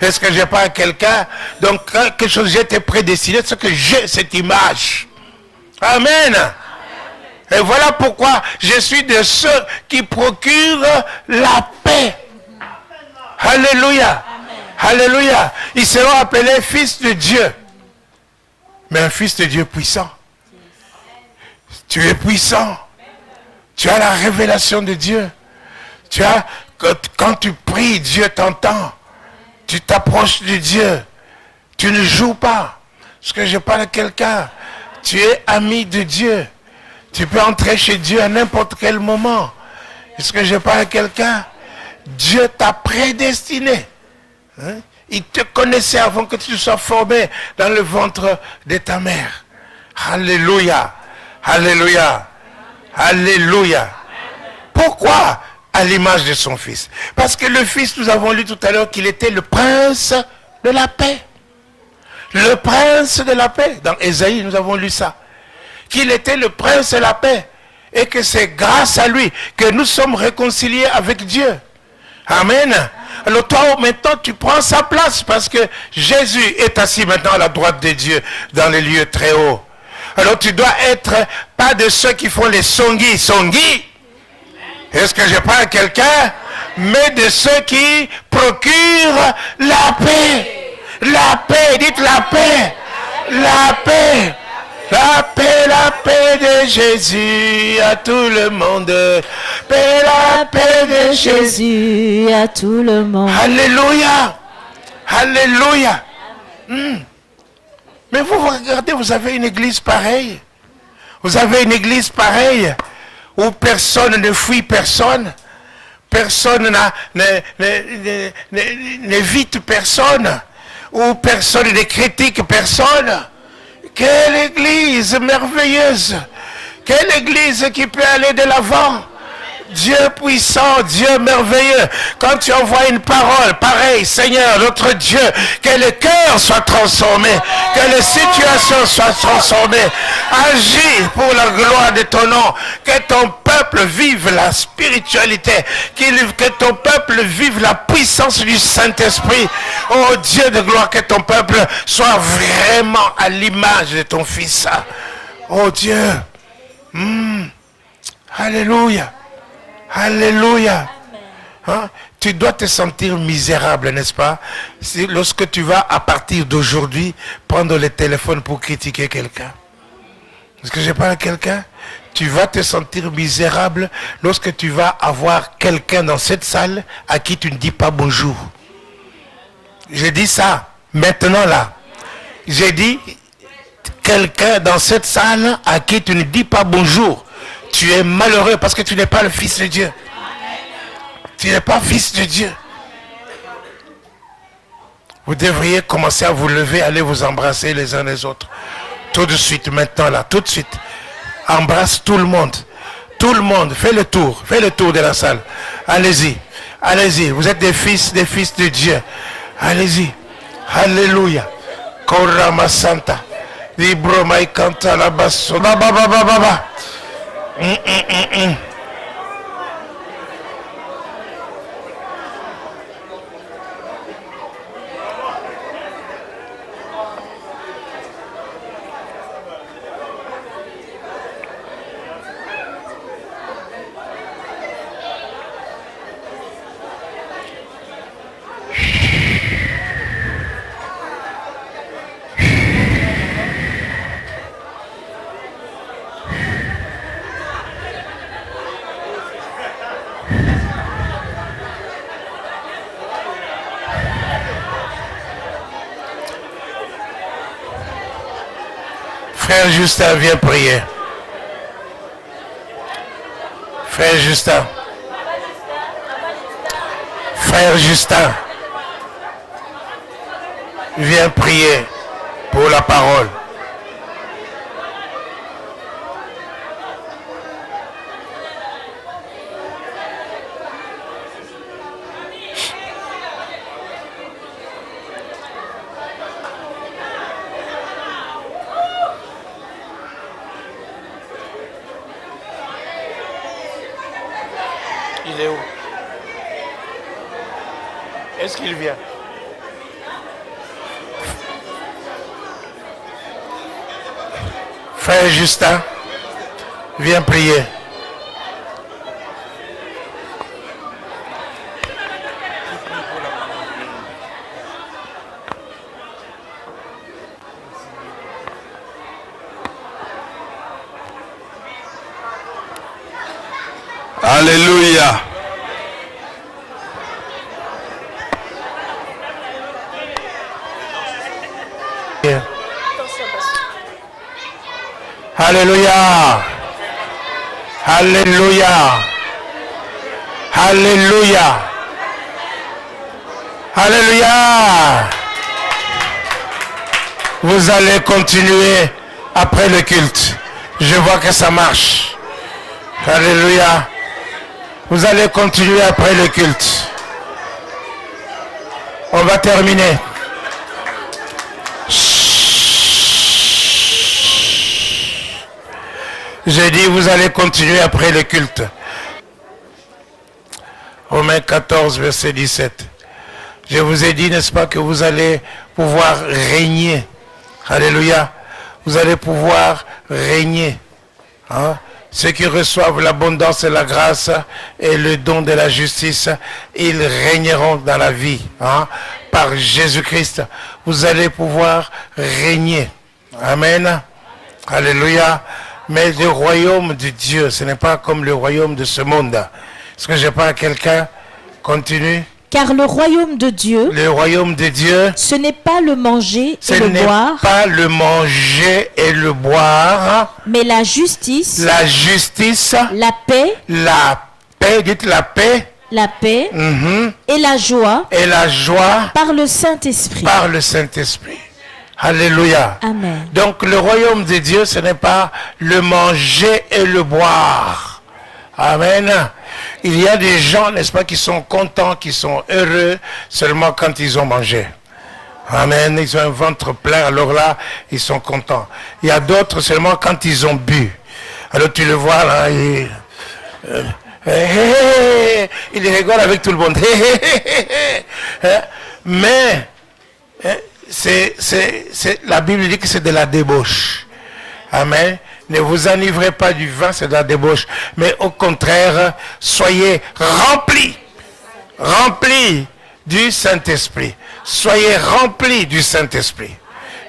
Est-ce que je parle à quelqu'un? Donc, quelque chose, je t'ai prédestiné, c'est que j'ai cette image. Amen. Et voilà pourquoi je suis de ceux qui procurent la paix. Alléluia. Amen. Alléluia. Ils seront appelés fils de Dieu. Mais un fils de Dieu puissant. Tu es puissant. Tu as la révélation de Dieu. Quand tu pries, Dieu t'entend. Tu t'approches de Dieu. Tu ne joues pas. Parce que je parle à quelqu'un. Tu es ami de Dieu. Tu peux entrer chez Dieu à n'importe quel moment. Est-ce que je parle à quelqu'un? Dieu t'a prédestiné. Il te connaissait avant que tu sois formé dans le ventre de ta mère. Alléluia. Alléluia. Alléluia. Pourquoi? À l'image de son fils. Parce que le fils, nous avons lu tout à l'heure qu'il était le prince de la paix. Le prince de la paix. Dans Ésaïe, nous avons lu ça. Qu'il était le prince de la paix. Et que c'est grâce à lui que nous sommes réconciliés avec Dieu. Amen. Alors toi, maintenant, tu prends sa place parce que Jésus est assis maintenant à la droite de Dieu dans les lieux très hauts. Alors tu dois être pas de ceux qui font les songi. Est-ce que je parle à quelqu'un? Mais de ceux qui procurent la paix. La paix, dites la paix. La paix. La paix de Jésus à tout le monde. Paix, la paix de Jésus à tout le monde. Alléluia. Alléluia. Mais vous regardez, vous avez une église pareille. Vous avez une église pareille où personne ne fuit personne. Personne n'évite personne. Où personne ne critique personne. Quelle église merveilleuse. Quelle église qui peut aller de l'avant. Dieu puissant, Dieu merveilleux. Quand tu envoies une parole pareille, Seigneur, notre Dieu, que le cœur soit transformé, que les situations soient transformées. Agis pour la gloire de ton nom. Que ton peuple vive la spiritualité. Que ton peuple vive la puissance du Saint-Esprit. Oh Dieu de gloire, que ton peuple soit vraiment à l'image de ton Fils. Oh Dieu. Alléluia. Alléluia. Hein? Tu dois te sentir misérable, n'est-ce pas? Lorsque tu vas, à partir d'aujourd'hui, prendre le téléphone pour critiquer quelqu'un. Est-ce que je parle à quelqu'un? Tu vas te sentir misérable lorsque tu vas avoir quelqu'un dans cette salle à qui tu ne dis pas bonjour. J'ai dit ça, maintenant là. J'ai dit, quelqu'un dans cette salle à qui tu ne dis pas bonjour. Tu es malheureux parce que tu n'es pas le Fils de Dieu. Tu n'es pas Fils de Dieu. Vous devriez commencer à vous lever, aller vous embrasser les uns les autres. Tout de suite, maintenant là, tout de suite. Embrasse tout le monde. Tout le monde, fais le tour de la salle. Allez-y, allez-y. Vous êtes des fils de Dieu. Allez-y. Alléluia. Korama Santa. Libro Maikanta la basso. Baba. Frère Justin, viens prier. Frère Justin. Frère Justin. Viens prier pour la parole. Il est où? Est-ce qu'il vient? Frère Justin, viens prier. Alléluia. Alléluia. Alléluia. Alléluia. Alléluia. Vous allez continuer après le culte. Je vois que ça marche. Alléluia. Vous allez continuer après le culte. On va terminer. J'ai dit, vous allez continuer après le culte. Romains 14, verset 17. Je vous ai dit, n'est-ce pas, que vous allez pouvoir régner. Alléluia. Vous allez pouvoir régner. Hein? Ceux qui reçoivent l'abondance et la grâce et le don de la justice, ils régneront dans la vie. Hein? Par Jésus-Christ, vous allez pouvoir régner. Amen. Alléluia. Mais le royaume de Dieu, ce n'est pas comme le royaume de ce monde. Est-ce que je parle à quelqu'un? Continue. Car le royaume de Dieu, Le royaume de Dieu, ce n'est pas le manger ce et le n'est boire, pas le manger et le boire, mais la justice, la justice, la paix, dites la paix, et la joie et la joie par le Saint-Esprit. par le Saint-Esprit. Alléluia. Amen. Donc le royaume de Dieu, ce n'est pas le manger et le boire. Amen. Il y a des gens, n'est-ce pas, qui sont contents, qui sont heureux seulement quand ils ont mangé. Amen. Ils ont un ventre plein, alors là, ils sont contents. Il y a d'autres seulement quand ils ont bu. Alors tu le vois là, il rigole avec tout le monde. Mais la Bible dit que c'est de la débauche. Amen. Ne vous enivrez pas du vin, c'est de la débauche. Mais au contraire, soyez remplis du Saint-Esprit. Soyez remplis du Saint-Esprit.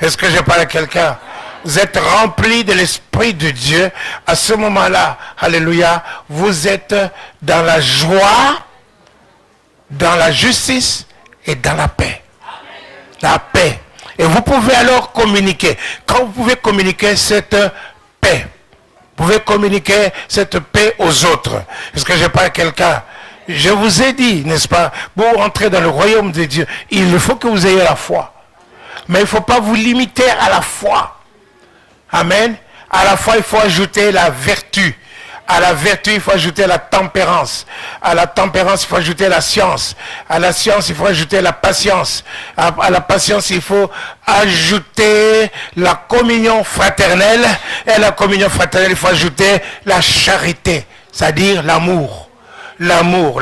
Est-ce que je parle à quelqu'un? Vous êtes remplis de l'Esprit de Dieu. À ce moment-là, alléluia, vous êtes dans la joie, dans la justice et dans la paix. La paix. Et vous pouvez alors communiquer. Quand vous pouvez communiquer cette paix, vous pouvez communiquer cette paix aux autres. Est-ce que je parle à quelqu'un? Je vous ai dit, n'est-ce pas, pour entrer dans le royaume de Dieu, il faut que vous ayez la foi. Mais il ne faut pas vous limiter à la foi. Amen. À la foi, il faut ajouter la vertu. À la vertu, il faut ajouter la tempérance. À la tempérance, il faut ajouter la science. À la science, il faut ajouter la patience. À la patience, il faut ajouter la communion fraternelle. Et à la communion fraternelle, il faut ajouter la charité, c'est-à-dire l'amour. L'amour.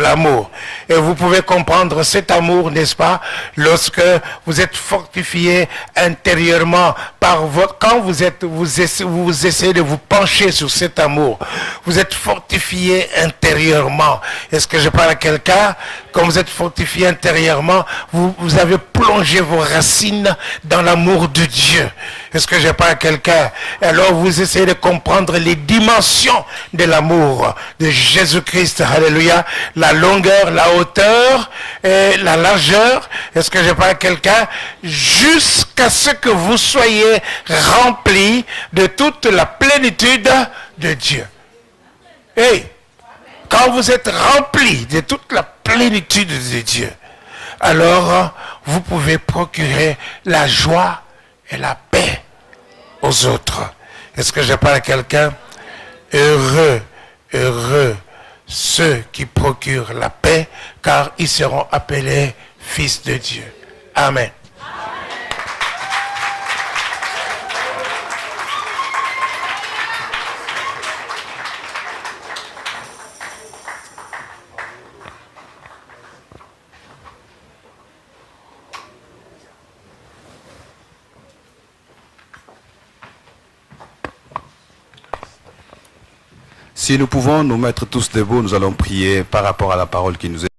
Et vous pouvez comprendre cet amour, n'est-ce pas, lorsque vous êtes fortifié intérieurement par votre... Quand vous essayez de vous pencher sur cet amour, vous êtes fortifié intérieurement. Est-ce que je parle à quelqu'un? Quand vous êtes fortifié intérieurement, vous avez plongé vos racines dans l'amour de Dieu. Est-ce que je parle à quelqu'un? Alors vous essayez de comprendre les dimensions de l'amour de Jésus-Christ. Alléluia. La longueur, la hauteur et la largeur. Est-ce que je parle à quelqu'un? Jusqu'à ce que vous soyez remplis de toute la plénitude de Dieu. Et quand vous êtes remplis de toute la plénitude de Dieu, alors vous pouvez procurer la joie et la paix aux autres. Est-ce que je parle à quelqu'un? Heureux ceux qui procurent la paix, car ils seront appelés fils de Dieu. Amen. Si nous pouvons nous mettre tous debout, nous allons prier par rapport à la parole qui nous est